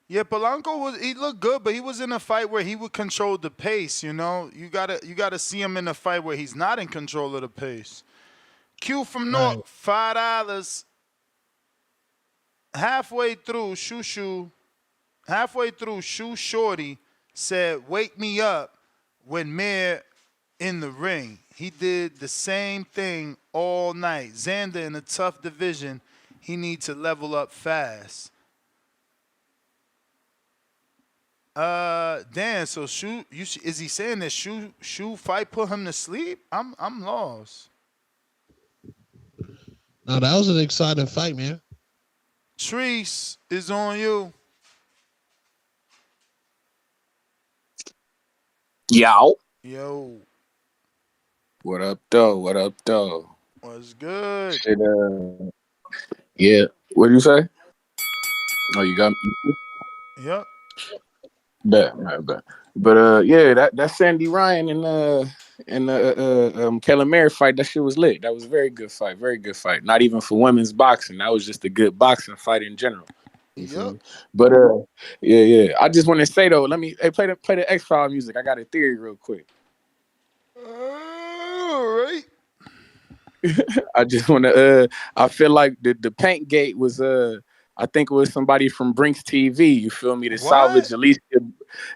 Yeah, Polanco he looked good, but he was in a fight where he would control the pace. You know, you gotta see him in a fight where he's not in control of the pace. Q from North, $5. Halfway through, Shushu Shoe Shorty said, "Wake me up when Mir in the ring." He did the same thing all night. Xander in a tough division, he needs to level up fast. Dan, so Shu, is he saying that Shu fight put him to sleep? I'm lost. No, that was an exciting fight, man. Treese is on you. Yo. What up, though? What's good? Shit, yeah. What did you say? Oh, you got me? Yep. Bet. But yeah, that Sandy Ryan and Kayla Mary fight, that shit was lit. That was a very good fight. Not even for women's boxing. That was just a good boxing fight in general. Yep. But yeah. I just want to say though, play the X-File music. I got a theory real quick. All right. I just want to. I feel like the paint gate was. I think it was somebody from Brinks TV. You feel me? To salvage Alicia.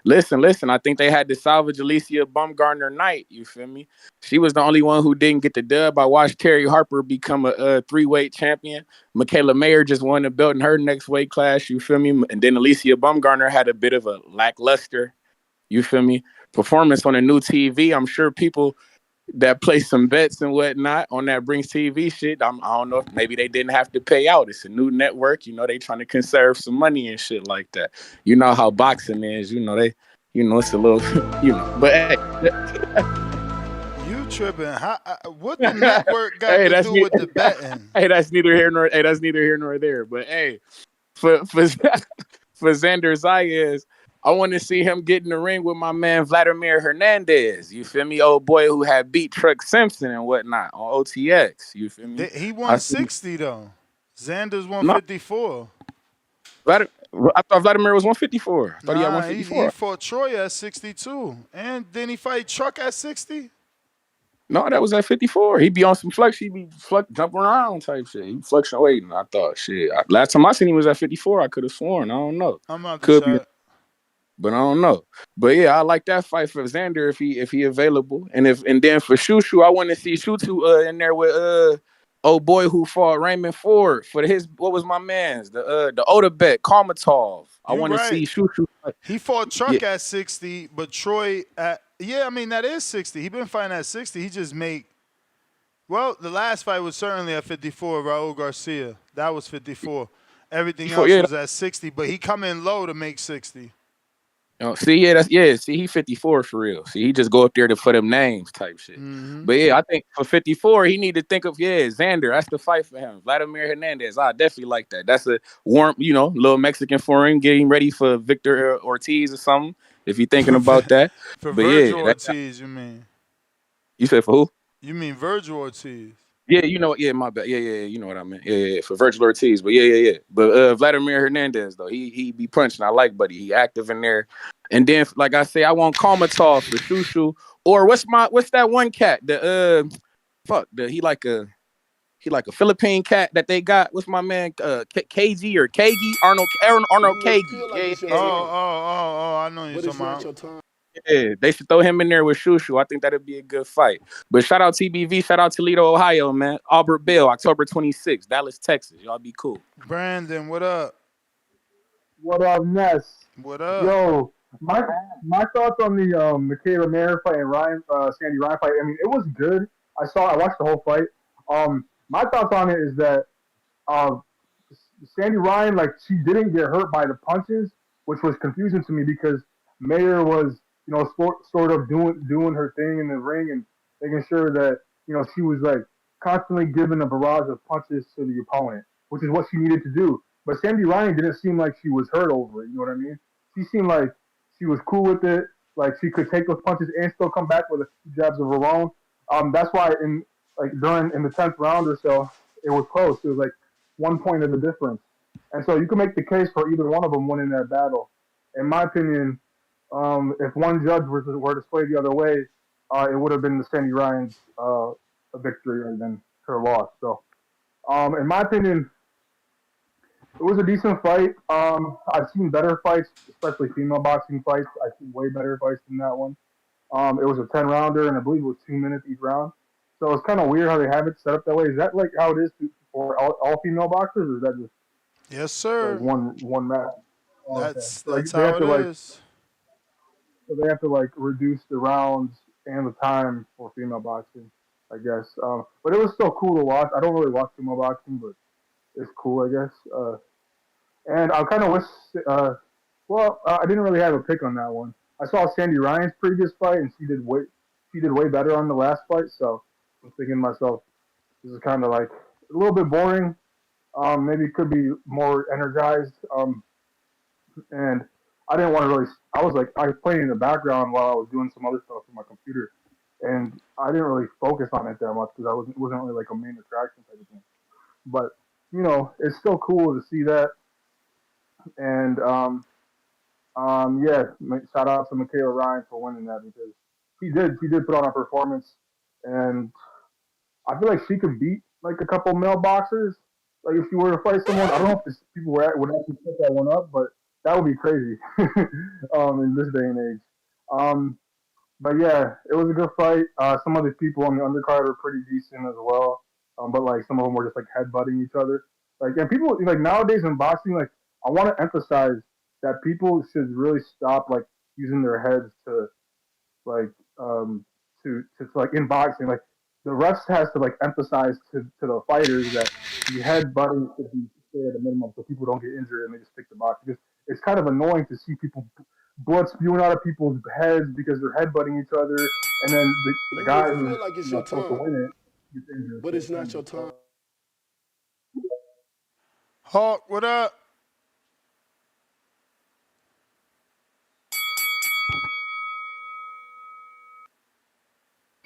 Listen. I think they had to salvage Alicia Baumgartner Knight. You feel me? She was the only one who didn't get the dub. I watched Terry Harper become a 3-weight champion. Michaela Mayer just won the belt in her next weight class. You feel me? And then Alicia Baumgartner had a bit of a lackluster. You feel me? Performance on a new TV. I'm sure people that play some bets and whatnot on that Brinks TV shit. I don't know if maybe they didn't have to pay out. It's a new network. You know, they trying to conserve some money and shit like that. You know how boxing is. You know, it's a little, but hey. You tripping. What the network got to do with the betting? Hey, that's neither here nor there. But hey, for Xander Zayas, I want to see him get in the ring with my man Vladimir Hernandez. You feel me? Old boy who had beat Truck Simpson and whatnot on OTX. You feel me? He won 60 though. Xander's 154. I thought Vladimir was 154. I thought he had 154. He fought Troy at 62. And then he fight Truck at 60? No, that was at 54. He be on some flex. He be jumping around type shit. He fluctuating. I thought shit. Last time I seen him was at 54. I could have sworn. I don't know. I'm out the chat. But I don't know. But yeah, I like that fight for Xander if he available. And then for Shushu, I want to see Shushu in there with old boy who fought Raymond Ford for what was my man's the Odabek Kalmatov. I want to see Shushu. He fought Truck at 60, but Troy at that is 60. He been fighting at 60. He just the last fight was certainly at 54. Raul Garcia, that was 54. Everything else was at 60, but he come in low to make 60. See, he 54 for real. See, he just go up there for them names type shit. Mm-hmm. But yeah, I think for 54, he need to think of Xander. That's the fight for him. Vladimir Hernandez. I definitely like that. That's a warm, little Mexican for him, getting ready for Victor Ortiz or something. If you're thinking about that. For Virgil Ortiz, you mean? You said for who? You mean Virgil Ortiz? Yeah, my bad. Yeah, you know what I meant. Yeah, for Virgil Ortiz. But yeah. But Vladimir Hernandez, though, he be punching. I like Buddy. He active in there. And then, like I say, I want Kalmatov for Shushu. Or what's that one cat? He like a Philippine cat that they got. What's my man? KG or Kagi? Arnold Kagi. Yeah. Oh, I know you're talking about. Yeah, they should throw him in there with Shushu. I think that'd be a good fight. But shout out TBV, shout out Toledo, Ohio, man. Albert Bill, October 26th, Dallas, Texas. Y'all be cool. Brandon, what up? What up, Ness? What up? Yo, my thoughts on the Michaela Mayer fight and Sandy Ryan fight. I mean, it was good. I watched the whole fight. My thoughts on it is that uh, Sandy Ryan, like, she didn't get hurt by the punches, which was confusing to me because Mayer was, sort of doing her thing in the ring and making sure that she was like constantly giving a barrage of punches to the opponent, which is what she needed to do. But Sandy Ryan didn't seem like she was hurt over it. You know what I mean? She seemed like she was cool with it. Like she could take those punches and still come back with a few jabs of her own. That's why in the 10th round or so, it was close. It was like 1 point of the difference. And so you can make the case for either one of them winning that battle. In my opinion, if one judge were to sway the other way, it would have been the Sandy Ryan's victory rather than her loss. So, in my opinion, it was a decent fight. I've seen better fights, especially female boxing fights. I've seen way better fights than that one. It was a 10 rounder, and I believe it was 2 minutes each round. So it's kind of weird how they have it set up that way. Is that like how it is for all female boxers, or is that just Yes, sir. like one match? Oh, okay. So That's they how have it to is. reduce the rounds and the time for female boxing, I guess. But it was still cool to watch. I don't really watch female boxing, but it's cool, I guess. And I kind of wish. I didn't really have a pick on that one. I saw Sandy Ryan's previous fight, and she did way better on the last fight. So I'm thinking to myself, this is kind of like a little bit boring. Maybe it could be more energized. And I didn't want to really. I was playing in the background while I was doing some other stuff on my computer, and I didn't really focus on it that much because it wasn't really like a main attraction type of thing. But it's still cool to see that. And yeah, shout out to Michaela Ryan for winning that because she did put on a performance, and I feel like she could beat like a couple male boxers. Like if she were to fight someone, I don't know if people would actually set that one up, but that would be crazy in this day and age. Um, but yeah, it was a good fight. Some of the people on the undercard were pretty decent as well, but like some of them were just like headbutting each other. Like and people like nowadays in boxing, like I want to emphasize that people should really stop like using their heads to like like in boxing, like the refs has to like emphasize to the fighters that the head butting should be stay at a minimum so people don't get injured and they just stick to boxing. Because it's kind of annoying to see people blood spewing out of people's heads because they're headbutting each other, and then the You guy may who's feel like it's your supposed to time, win it gets injured. but So it's it's kind not of your time. Hawk, what up?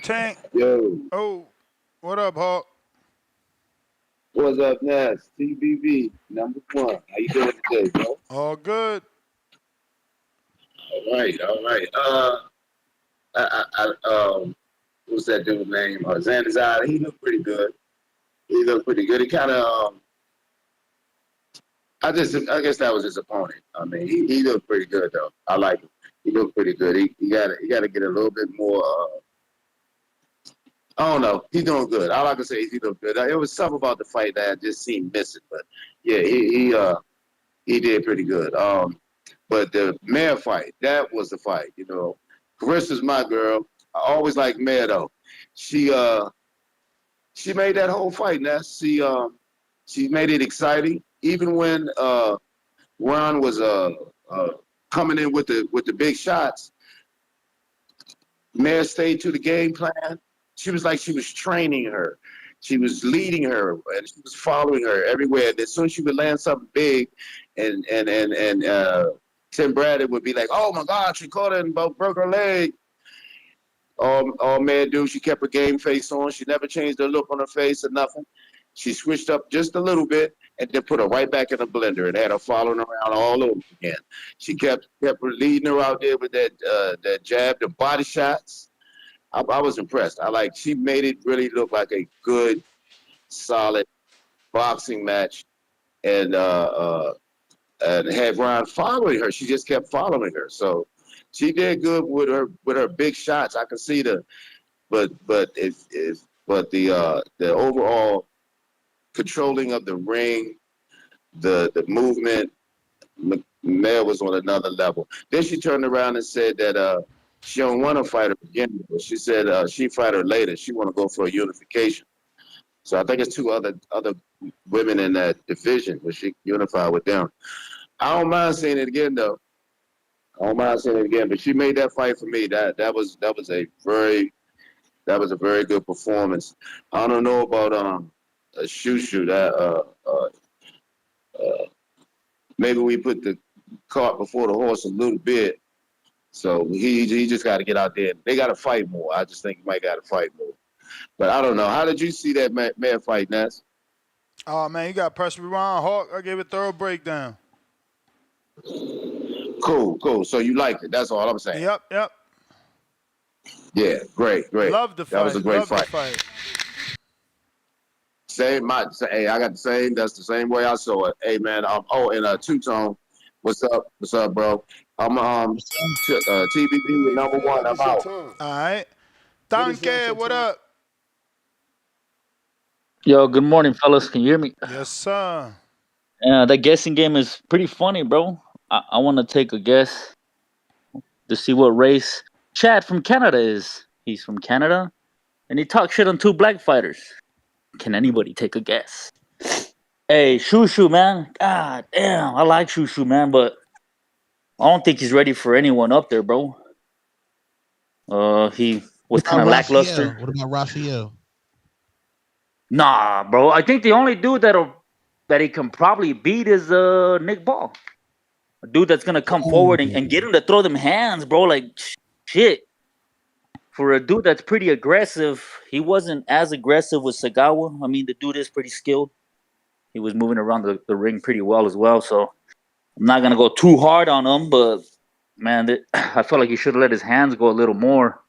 Tank. Yo. Oh, what up, Hawk? What's up, Ness? TBV, #1. How you doing today, bro? All good. All right, all right. What's that dude's name? Zanzada. He looked pretty good. He kind of, I guess that was his opponent. I mean, he looked pretty good though. I like him. He looked pretty good. He got to get a little bit more. I don't know. He's doing good. All I can say is he looked good. It was something about the fight that just seemed missing, but yeah, he did pretty good. But the Mare fight, that was the fight. Carissa's my girl. I always liked Mare though. She made that whole fight. Ness. She made it exciting, even when Ron was coming in with the big shots. Mare stayed to the game plan. She was like she was training her. She was leading her, and she was following her everywhere. And as soon as she would land something big, and Tim Bradley would be like, "Oh my God, she caught it and broke her leg." All Mare do, she kept her game face on. She never changed her look on her face or nothing. She switched up just a little bit and then put her right back in the blender and had her following around all over again. She kept her leading her out there with that jab, the body shots. I was impressed. She made it really look like a good, solid boxing match, and had Ron following her. She just kept following her, so she did good with her big shots. I can see but the overall controlling of the ring, the movement. Mel was on another level. Then she turned around and said that she don't want to fight her again. She said she fight her later. She want to go for a unification. So I think it's two other women in that division where she unified with them. I don't mind seeing it again though. I don't mind seeing it again. But she made that fight for me. That was a very good performance. I don't know about Shushu. Maybe we put the cart before the horse a little bit. So he just got to get out there. They got to fight more. I just think he might got to fight more. But I don't know. How did you see that man fight, Ness? Oh man, you got press rewind, Hawk. I gave a thorough breakdown. Cool. So you liked it. That's all I'm saying. Yep. Yeah, great. Love the fight. That was a great fight. Hey, I got the same. That's the same way I saw it. Hey, man. And Two Tone, what's up? What's up, bro? I'm TBB with number one. I'm out. All right. Tanke, what up? Yo, good morning, fellas. Can you hear me? Yes, sir. That guessing game is pretty funny, bro. I want to take a guess to see what race Chad from Canada is. He's from Canada, and he talks shit on two black fighters. Can anybody take a guess? Hey, Shushu, man. God damn, I like Shushu, man, but I don't think he's ready for anyone up there, bro. He was kind of lackluster. What about Raphael? Nah, bro. I think the only dude that he can probably beat is Nick Ball. A dude that's gonna come forward and get him to throw them hands, bro. Like shit. For a dude that's pretty aggressive, he wasn't as aggressive with Segawa. I mean, the dude is pretty skilled. He was moving around the ring pretty well as well. So I'm not gonna go too hard on him, but man, I felt like he should have let his hands go a little more.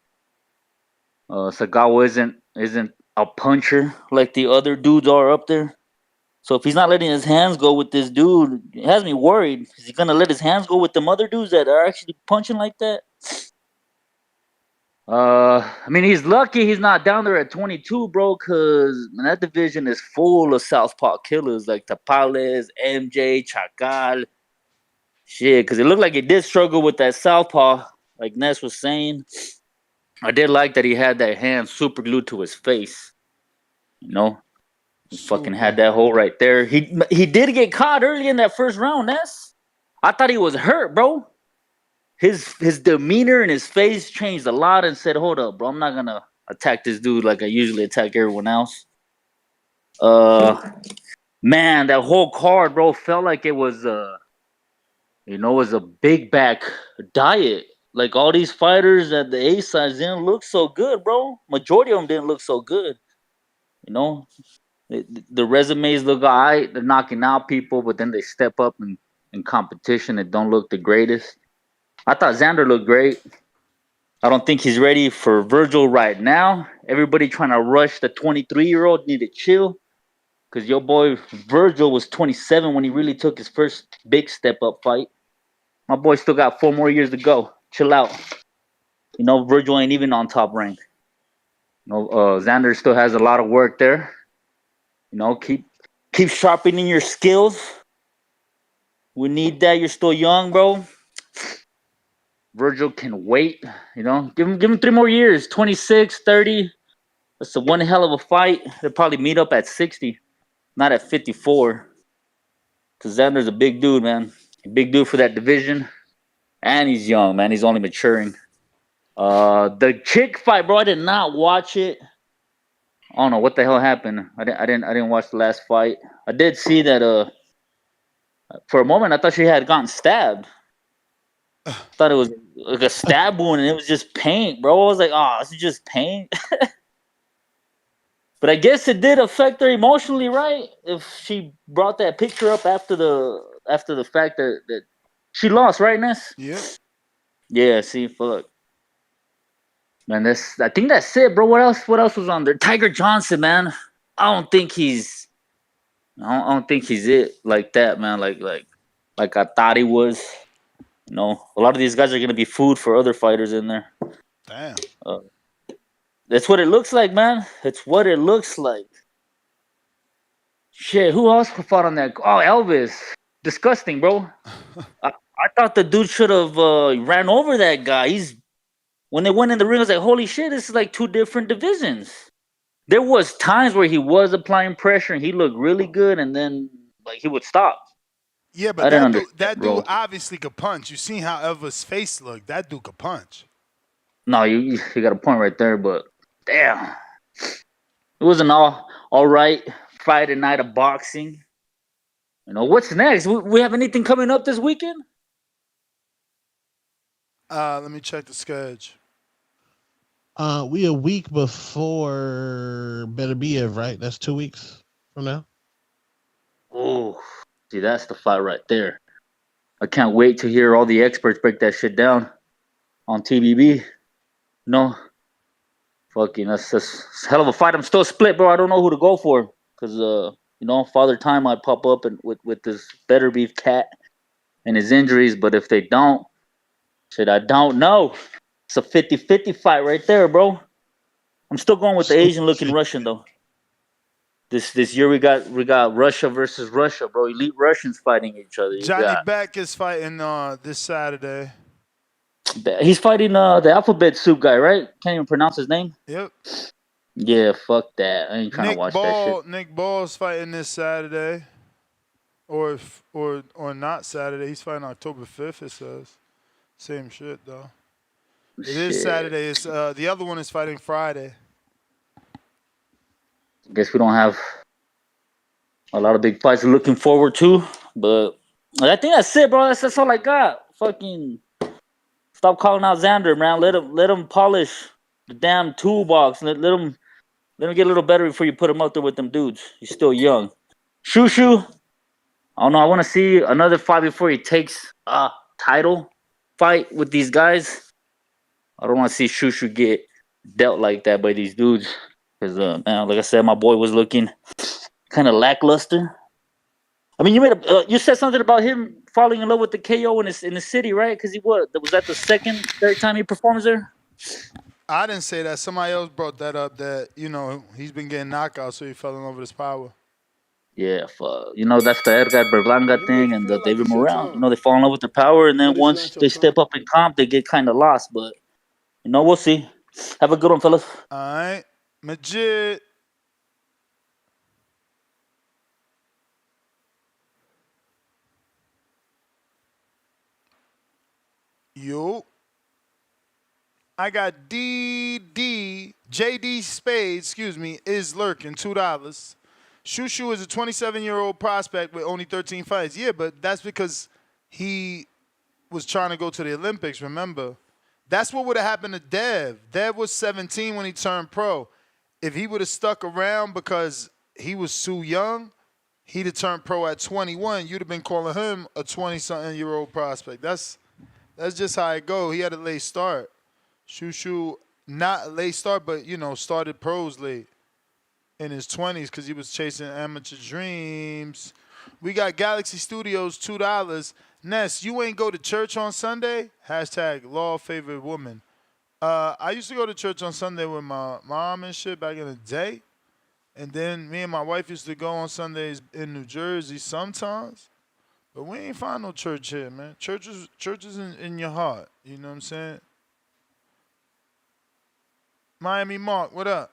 Segawa isn't a puncher like the other dudes are up there. So if he's not letting his hands go with this dude, it has me worried. Is he gonna let his hands go with them other dudes that are actually punching like that? I mean, he's lucky he's not down there at 22, bro, because that division is full of southpaw killers like Tapales, MJ, Chacal. Shit, because it looked like he did struggle with that southpaw, like Ness was saying. I did like that he had that hand super glued to his face. You know? He fucking had that hole right there. He did get caught early in that first round, Ness. I thought he was hurt, bro. His demeanor and his face changed a lot and said, hold up, bro, I'm not gonna attack this dude like I usually attack everyone else. Man, that whole card, bro, felt like it was was a big back diet. Like all these fighters at the A sides didn't look so good, bro. Majority of them didn't look so good. You know, the resumes look all right. They're knocking out people, but then they step up in competition and don't look the greatest. I thought Xander looked great. I don't think he's ready for Virgil right now. Everybody trying to rush the 23-year-old need to chill. Because your boy Virgil was 27 when he really took his first big step-up fight. My boy still got 4 more years to go. Chill out. You know, Virgil ain't even on top rank. You know, Xander still has a lot of work there. You know, keep sharpening your skills. We need that. You're still young, bro. Virgil can wait. You know, give him 3 more years. 26, 30. That's a one hell of a fight. They'll probably meet up at 60, not at 54. Because Xander's a big dude, man. A big dude for that division. And he's young, man. He's only maturing. The chick fight, bro, I did not watch it. I don't know what the hell happened. I didn't watch the last fight. I did see that for a moment I thought she had gotten stabbed. I thought it was like a stab wound and it was just paint, bro. I was like, oh, this is just paint. But I guess it did affect her emotionally, right? If she brought that picture up after the fact that she lost, right, Ness? Yeah. Yeah, see, fuck. Man, I think that's it, bro. What else was on there? Tiger Johnson, man. I don't think he's it like that, man. Like I thought he was. You know, a lot of these guys are gonna be food for other fighters in there. Damn. That's what it looks like, man. It's what it looks like. Shit, who else fought on that? Oh, Elvis. Disgusting, bro. thought the dude should have ran over that guy. When they went in the ring, I was like, holy shit, this is like two different divisions. There was times where he was applying pressure and he looked really good, and then like he would stop. Yeah, I but didn't that understand, dude bro. obviously could punch. You seen how Elva's face looked. That dude could punch. No, you got a point right there, but damn, it was an all right Friday night of boxing. You know what's next? We have anything coming up this weekend? Let me check the schedule. We a week before Better Be right? That's 2 weeks from now. Oh, see, that's the fight right there. I can't wait to hear all the experts break that shit down on TBB. No, fucking that's a hell of a fight. I'm still split, bro. I don't know who to go for because Father Time might pop up and with this Better Beef cat and his injuries, but if they don't, shit, I don't know. It's a 50-50 fight right there, bro. I'm still going with the Asian looking Russian though. This year we got Russia versus Russia, bro. Elite Russians fighting each other. Johnny Beck is fighting this Saturday. He's fighting the alphabet soup guy, right? Can't even pronounce his name. Yep. Yeah, fuck that. I ain't trying to watch that shit. Nick Ball's fighting this Saturday, or not Saturday. He's fighting October 5th. It says same shit though. It is Saturday. It's the other one is fighting Friday. Guess we don't have a lot of big fights we're looking forward to, but I think that's it, bro. That's all I got. Fucking stop calling out Xander, man. Let him polish the damn toolbox. Let him get a little better before you put him out there with them dudes. He's still young. Shushu, I don't know. I want to see another fight before he takes a title fight with these guys. I don't want to see Shushu get dealt like that by these dudes. Because, man, like I said, my boy was looking kind of lackluster. I mean, you said something about him falling in love with the KO in the city, right? Because was that the third time he performs there? I didn't say that. Somebody else brought that up. That he's been getting knockouts, so he fell in love with his power. Yeah, that's the Edgar Berlanga thing and the David Morrell. They fall in love with their power, and then once they step up in comp, they get kind of lost. But we'll see. Have a good one, fellas. All right, Majid. Yo. I got JD Spades, is lurking, $2. Shushu is a 27-year-old prospect with only 13 fights. Yeah, but that's because he was trying to go to the Olympics, remember? That's what would have happened to Dev. Dev was 17 when he turned pro. If he would have stuck around because he was too young, he'd have turned pro at 21. You'd have been calling him a 20-something-year-old prospect. That's just how it go. He had a late start. Shushu, not a late start, but, started pros late in his 20s because he was chasing amateur dreams. We got Galaxy Studios, $2. Ness, you ain't go to church on Sunday? # law favored woman. I used to go to church on Sunday with my mom and shit back in the day. And then me and my wife used to go on Sundays in New Jersey sometimes. But we ain't find no church here, man. Church is in your heart. You know what I'm saying? Miami Mark, what up?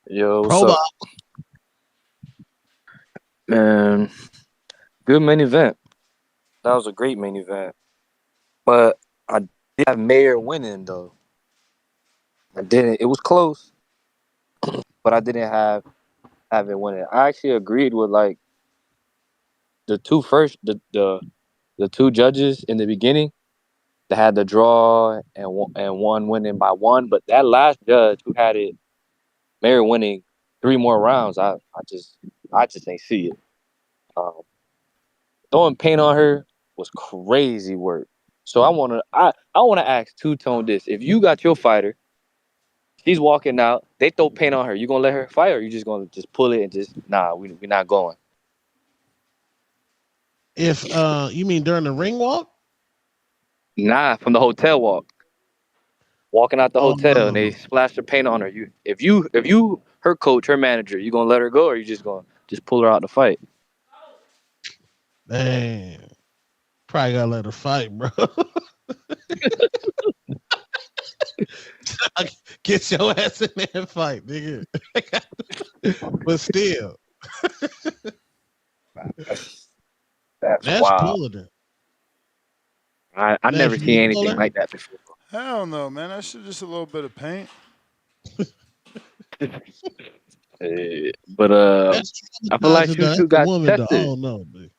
Yo, what's up? Man, good main event. That was a great main event. But I did have Mayer winning, though. I didn't. It was close, but I didn't have it winning. I actually agreed with the two judges in the beginning that had the draw and one winning by one. But that last judge who had it, Mayer winning 3 more rounds, I just ain't see it. Throwing paint on her was crazy work. So I wanna ask Two Tone this: if you got your fighter, she's walking out, they throw paint on her, you gonna let her fight, or you just gonna pull it and just we're not going? If you mean during the ring walk? Nah, from the hotel walk. Walking out the hotel and they splash the paint on her. If you her coach, her manager, you gonna let her go, or you just gonna pull her out to fight? Man, probably gotta let her fight, bro. Get your ass in there and fight, nigga. But still, That's that's wild. pulling it. I never Nash, seen you anything pulling? like that before. Hell no, man. That's just a little bit of paint. But That's I feel like traumatizing, though. That's Shushu a got woman, though. I tested. don't know, man.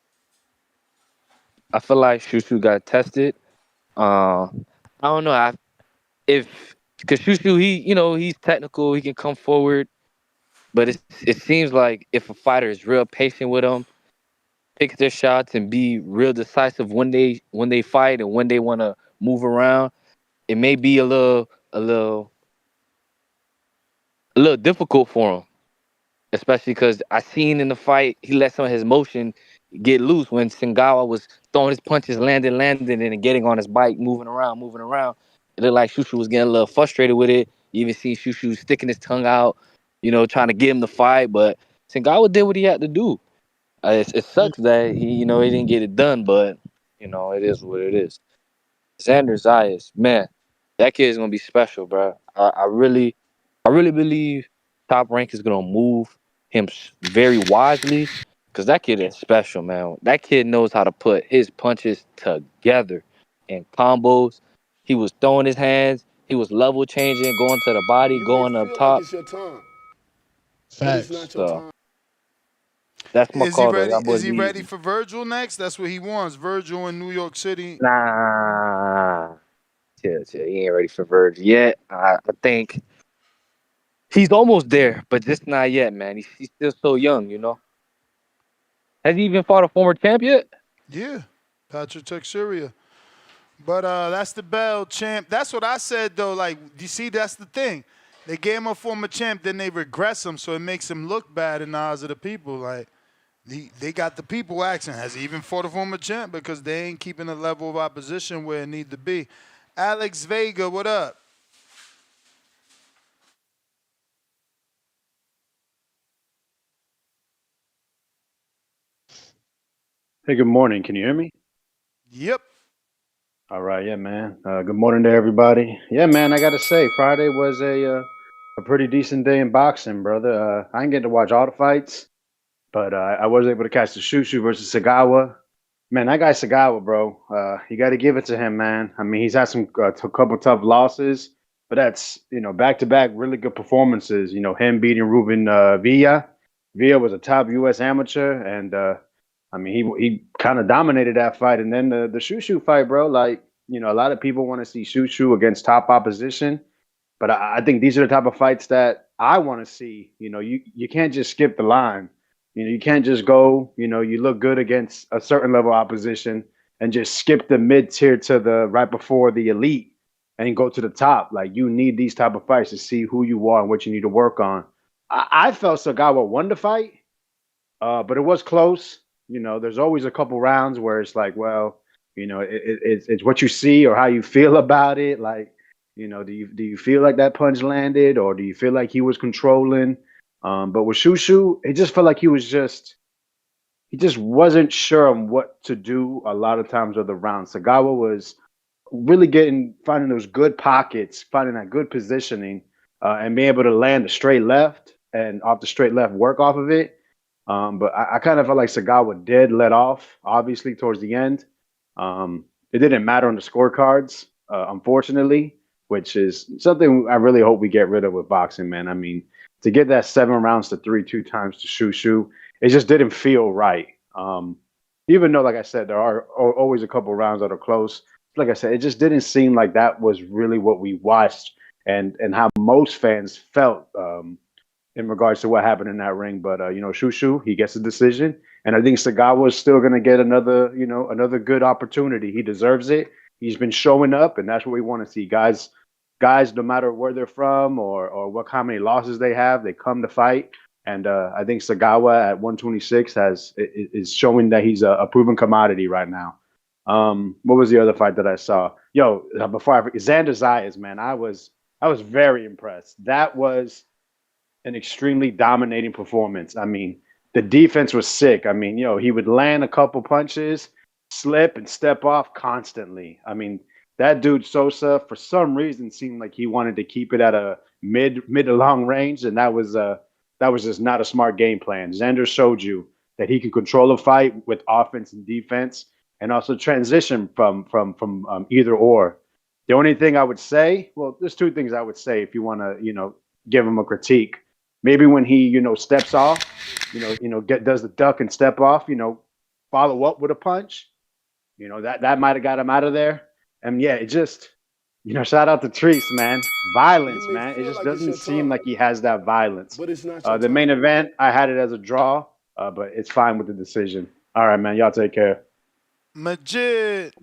I feel like Shushu got tested. I don't know if because Shushu, he's technical, he can come forward, but it seems like if a fighter is real patient with him, picks their shots and be real decisive when they fight and when they want to move around, it may be a little difficult for him, especially because I seen in the fight he let some of his motion get loose when Segawa was throwing his punches, landing, and getting on his bike, moving around. It looked like Shushu was getting a little frustrated with it. You even seen Shushu sticking his tongue out, trying to get him to fight. But Segawa did what he had to do. It sucks that he didn't get it done, but it is what it is. Xander Zayas, man, that kid is gonna be special, bro. I really believe Top Rank is gonna move him very wisely because that kid is special, man. That kid knows how to put his punches together in combos. He was throwing his hands. He was level changing, going to the body, You may going up feel like top. it's your time, but it's Facts. not your So time. that's my Is he call, though. ready? That Is boy's he ready easy. for Virgil next? That's what he wants. Virgil in New York City. Nah, chill. He ain't ready for Verge yet. I think he's almost there, but just not yet, man. He's still so young. Has he even fought a former champ yet? Yeah, Patrick Teixeira. But that's the bell champ. That's what I said though. Like, you see, that's the thing. They gave him a former champ, then they regress him, so it makes him look bad in the eyes of the people. Like, they got the people asking, has he even fought a former champ? Because they ain't keeping the level of opposition where it need to be. Alex Vega, what up? Hey, good morning. Can you hear me? Yep. All right, yeah, man. Good morning to everybody. Yeah, man. I got to say, Friday was a pretty decent day in boxing, brother. I didn't get to watch all the fights, but I was able to catch the Shushu versus Segawa. Man, that guy Segawa, bro. You got to give it to him, man. I mean, he's had some couple tough losses, but that's back to back really good performances. Him beating Ruben Villa. Villa was a top U.S. amateur, and I mean, he kind of dominated that fight. And then the Shushu fight, bro. Like, a lot of people want to see Shushu against top opposition, but I think these are the type of fights that I want to see. You can't just skip the line. You can't just go. You look good against a certain level of opposition and just skip the mid tier to the right before the elite and go to the top. Like, you need these type of fights to see who you are and what you need to work on. I felt Sagawa won the fight, but it was close. There's always a couple rounds where it's like, well, it's what you see or how you feel about it. Like, do you feel like that punch landed, or do you feel like he was controlling? But with Shushu, it just felt like he just wasn't sure on what to do a lot of times of the round. Sagawa was really finding those good pockets, finding that good positioning, and being able to land a straight left and off the straight left work off of it. But I kind of felt like Segawa did let off, obviously, towards the end. It didn't matter on the scorecards, unfortunately, which is something I really hope we get rid of with boxing, man. I mean, to get that 7 rounds to 3 2 times to Shushu, it just didn't feel right. Even though, like I said, there are always a couple rounds that are close. Like I said, it just didn't seem like that was really what we watched and how most fans felt. In regards to what happened in that ring. But Shushu, he gets a decision, and I think Segawa is still going to get another good opportunity. He deserves it. He's been showing up, and that's what we want to see. Guys, no matter where they're from or how many losses they have, they come to fight. And I think Segawa at 126 is showing that he's a proven commodity right now. What was the other fight that I saw? Before I forget, Xander Zayas, man, I was very impressed. That was an extremely dominating performance. I mean, the defense was sick. I mean, he would land a couple punches, slip and step off constantly. I mean, that dude Sosa, for some reason, seemed like he wanted to keep it at a mid to long range, and that was just not a smart game plan. Xander showed you that he can control a fight with offense and defense, and also transition from either or. The only thing I would say, well, there's two things I would say if you want to, give him a critique. Maybe when he, steps off, does the duck and step off, follow up with a punch, that might have got him out of there. And yeah, it just, shout out to Treese, man. Violence, man. It just doesn't seem like he has that violence. But it's not The main event, I had it as a draw, but it's fine with the decision. All right, man. Y'all take care. Majid.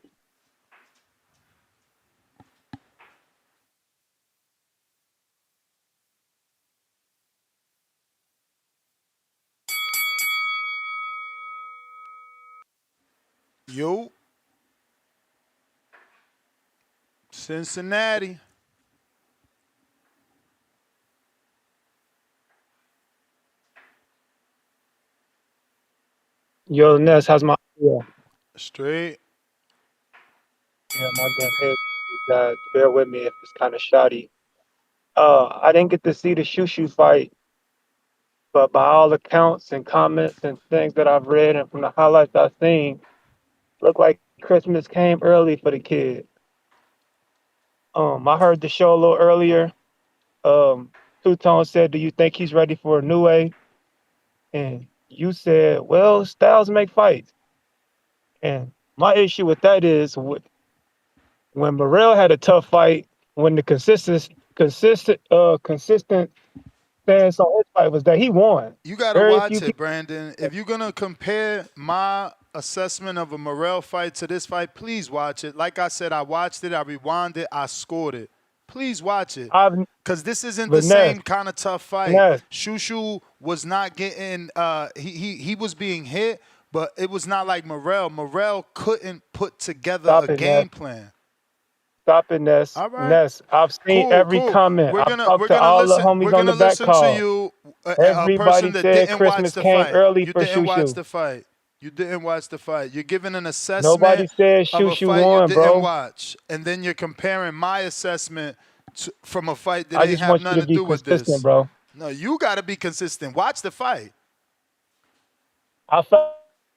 Yo. Cincinnati. Yo, Ness, how's my Straight. Yeah, my damn head. Bear with me if it's kind of shoddy. I didn't get to see the Shushu fight, but by all accounts and comments and things that I've read and from the highlights I've seen, looked like Christmas came early for the kid. I heard the show a little earlier. Two-Tone said, "Do you think he's ready for a new way?" And you said, "Well, styles make fights." And my issue with that is when Morrell had a tough fight, when the consistent stance on his fight was that he won. You got to Very watch few it, people. Brandon. If you're going to compare my assessment of a Morrell fight to this fight, please watch it. Like I said, I watched it, I rewound it, I scored it. Please watch it. Because this isn't the same kind of tough fight. Shushu was not getting he was being hit, but it was not like Morrell. Morrell couldn't put together a game plan. Stop it, Ness. All right. Ness, I've seen every comment. I've talked to all the homies on the back call. To you, a Everybody person that said didn't Christmas watch the came fight. early You for didn't watch Shushu. the fight. You didn't watch the fight. You're giving an assessment Nobody said of a Shushu fight won, you didn't bro. watch, and then you're comparing my assessment from a fight that I ain't just have want you nothing to to be do with consistent, this. bro. No, you got to be consistent. Watch the fight. I fell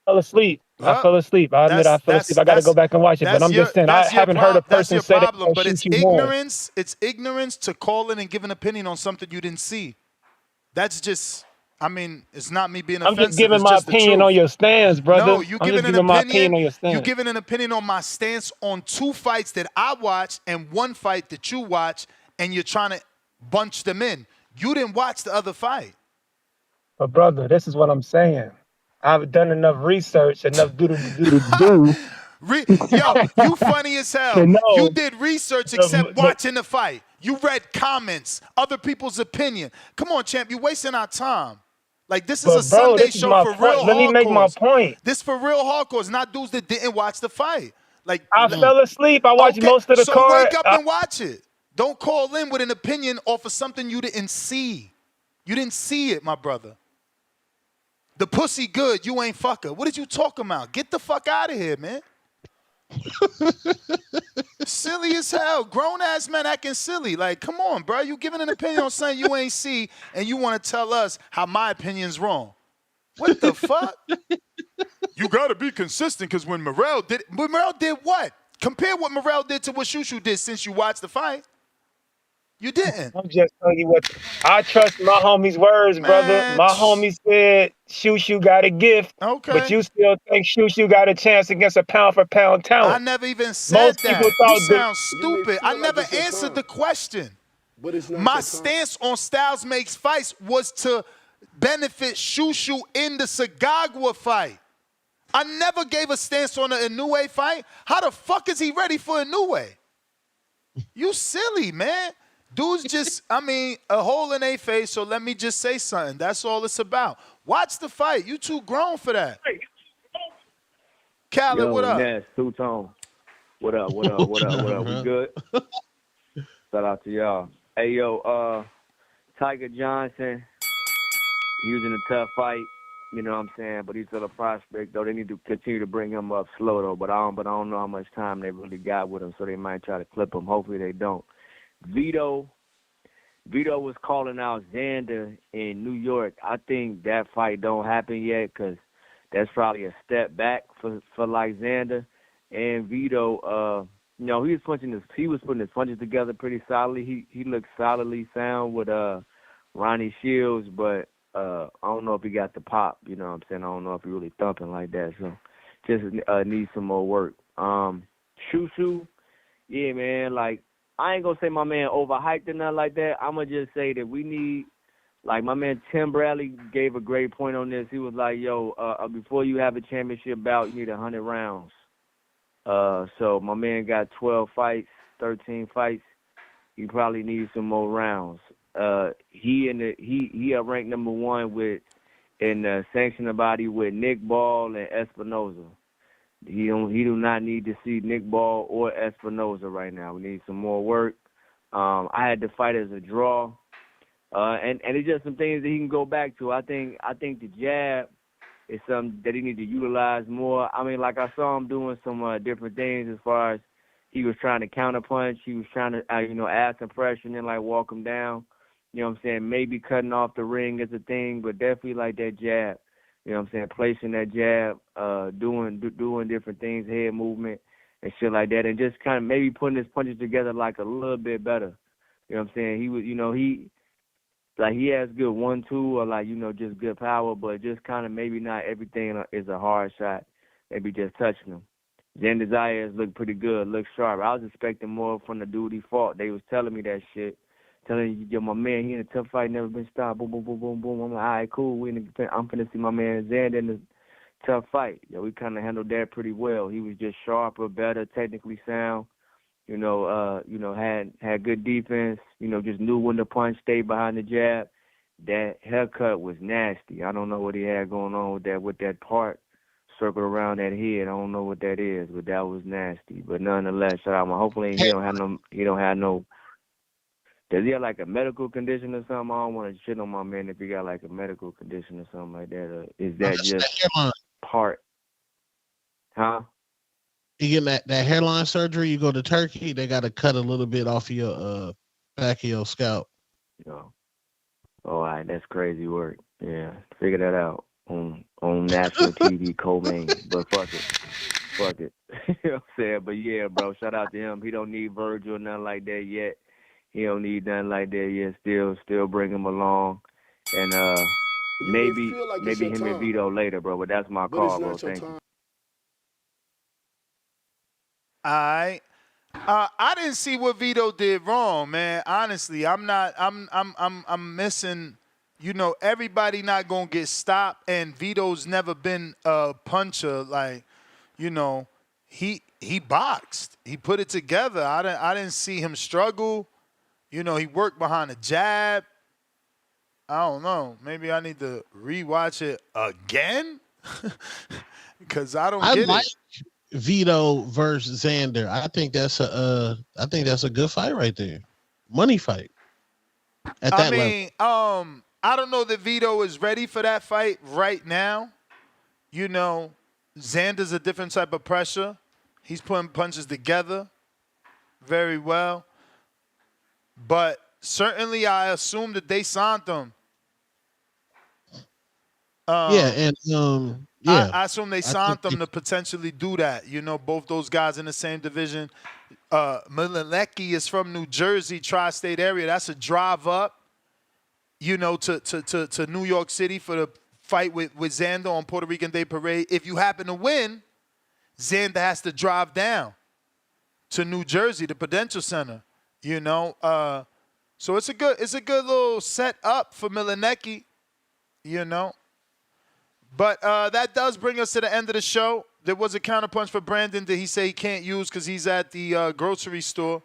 asleep. I fell asleep. I admit I fell asleep. I got to go back and watch it. But I'm just saying, I haven't heard a person say that But it's Shushu won. ignorance. It's ignorance to call in and give an opinion on something you didn't see. That's just. I mean, it's not me being offensive. I'm just giving it's my just opinion on your stance, brother. No, you I'm giving just an giving my opinion. opinion on your stance. You giving an opinion on my stance on two fights that I watched and one fight that you watched, and you're trying to bunch them in. You didn't watch the other fight. But brother, this is what I'm saying. I've done enough research, enough do. Yo, you funny as hell. You did research except watching the fight. You read comments, other people's opinion. Come on, champ, you're wasting our time. Like, this is a Sunday show for real hardcores. Let me make my point. This for real hardcores, not dudes that didn't watch the fight. Like, I fell asleep. I watched most of the card. So wake up and watch it. Don't call in with an opinion off of something you didn't see. You didn't see it, my brother. The pussy good, you ain't fucker. What did you talking about? Get the fuck out of here, man. Silly as hell. Grown-ass men acting silly. Like, come on, bro. You giving an opinion on something you ain't see, and you want to tell us how my opinion's wrong. What the fuck? You got to be consistent, because when Morrell did what? Compare what Morrell did to what Shushu did since you watched the fight. You didn't. I'm just telling you what. I trust my homie's words, brother. My homie said Shushu got a gift, but you still think Shushu got a chance against a pound-for-pound talent. I never even said that. You sound stupid. I never answered the question. My stance on Styles Makes Fights was to benefit Shushu in the Segawa fight. I never gave a stance on an Inoue fight. How the fuck is he ready for Inoue? You silly, man. Dudes just, I mean, a hole in their face, so let me just say something. That's all it's about. Watch the fight. You too grown for that. Khaled, what up? Ness, Two-Tone. What up? We good? Shout out to y'all. Hey, yo, Tiger Johnson, he was in a tough fight. You know what I'm saying? But he's still a prospect, though. They need to continue to bring him up slow, though. But I don't know how much time they really got with him, so they might try to clip him. Hopefully they don't. Vito was calling out Xander in New York. I think that fight don't happen yet because that's probably a step back for like Xander. And Vito, he was putting his punches together pretty solidly. He looked solidly sound with Ronnie Shields, but I don't know if he got the pop. You know what I'm saying? I don't know if he really thumping like that. So just needs some more work. Shushu, yeah, man. Like I ain't gonna say my man overhyped or nothing like that. I'm gonna just say that we need. Like, my man Tim Bradley gave a great point on this. He was like, yo, before you have a championship bout, you need 100 rounds. So my man got 12 fights, 13 fights. He probably needs some more rounds. He ranked number one in the sanctioning body with Nick Ball and Espinoza. He do not need to see Nick Ball or Espinoza right now. We need some more work. I had the fight as a draw. And it's just some things that he can go back to. I think the jab is something that he needs to utilize more. I mean, like I saw him doing some different things as far as he was trying to counterpunch. He was trying to, add some pressure and then like walk him down. You know what I'm saying? Maybe cutting off the ring is a thing, but definitely like that jab. You know what I'm saying? Placing that jab, doing different things, head movement and shit like that, and just kind of maybe putting his punches together like a little bit better. You know what I'm saying? He was, he has good 1-2 or just good power, but just kind of maybe not everything is a hard shot. Maybe just touching him. Xander Zayas looked pretty good, looked sharp. I was expecting more from the dude he fought. They was telling me that shit. Telling you, yo, my man, he in a tough fight, never been stopped. Boom, boom, boom, boom, boom. I'm like, all right, cool. I'm finna see my man Xander in a tough fight. Yo, we kind of handled that pretty well. He was just sharper, better, technically sound. Had good defense, just knew when to punch, stayed behind the jab. That haircut was nasty. I don't know what he had going on with that part circled around that head. I don't know what that is, but that was nasty. But nonetheless, shout out. Hopefully he don't have no. Does he have like a medical condition or something? I don't want to shit on my man if he got like a medical condition or something like that. Or is that just part? Huh? You get that hairline surgery, you go to Turkey, they got to cut a little bit off of your back of your scalp. Oh, all right, that's crazy work. Yeah, figure that out on national TV, co-main. But fuck it. You know what I'm saying? But yeah, bro, shout out to him. He don't need Virgil or nothing like that yet. He don't need nothing like that yet. Still bring him along, and maybe him and Vito later, bro. But that's my call, bro. Thank you. All right. I didn't see what Vito did wrong, man. Honestly, I'm missing, everybody not gonna get stopped, and Vito's never been a puncher. Like, he boxed. He put it together. I didn't see him struggle. He worked behind the jab. I don't know. Maybe I need to rewatch it again because I don't get it. Vito versus Xander. I think that's a good fight right there. Money fight. Level. I don't know that Vito is ready for that fight right now. Xander's a different type of pressure. He's putting punches together very well. But certainly I assume that they signed him. I assume they signed them to potentially do that. Both those guys in the same division. Milecki is from New Jersey, tri-state area. That's a drive up, to New York City for the fight with Xander on Puerto Rican Day Parade. If you happen to win, Xander has to drive down to New Jersey, the Prudential Center. So it's a good little set up for Milecki, But that does bring us to the end of the show. There was a counterpunch for Brandon that he said he can't use because he's at the grocery store.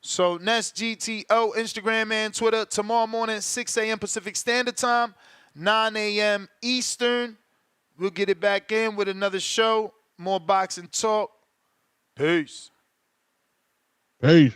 So Nest GTO, Instagram and Twitter, tomorrow morning, 6 a.m. Pacific Standard Time, 9 a.m. Eastern. We'll get it back in with another show. More boxing talk. Peace. Peace.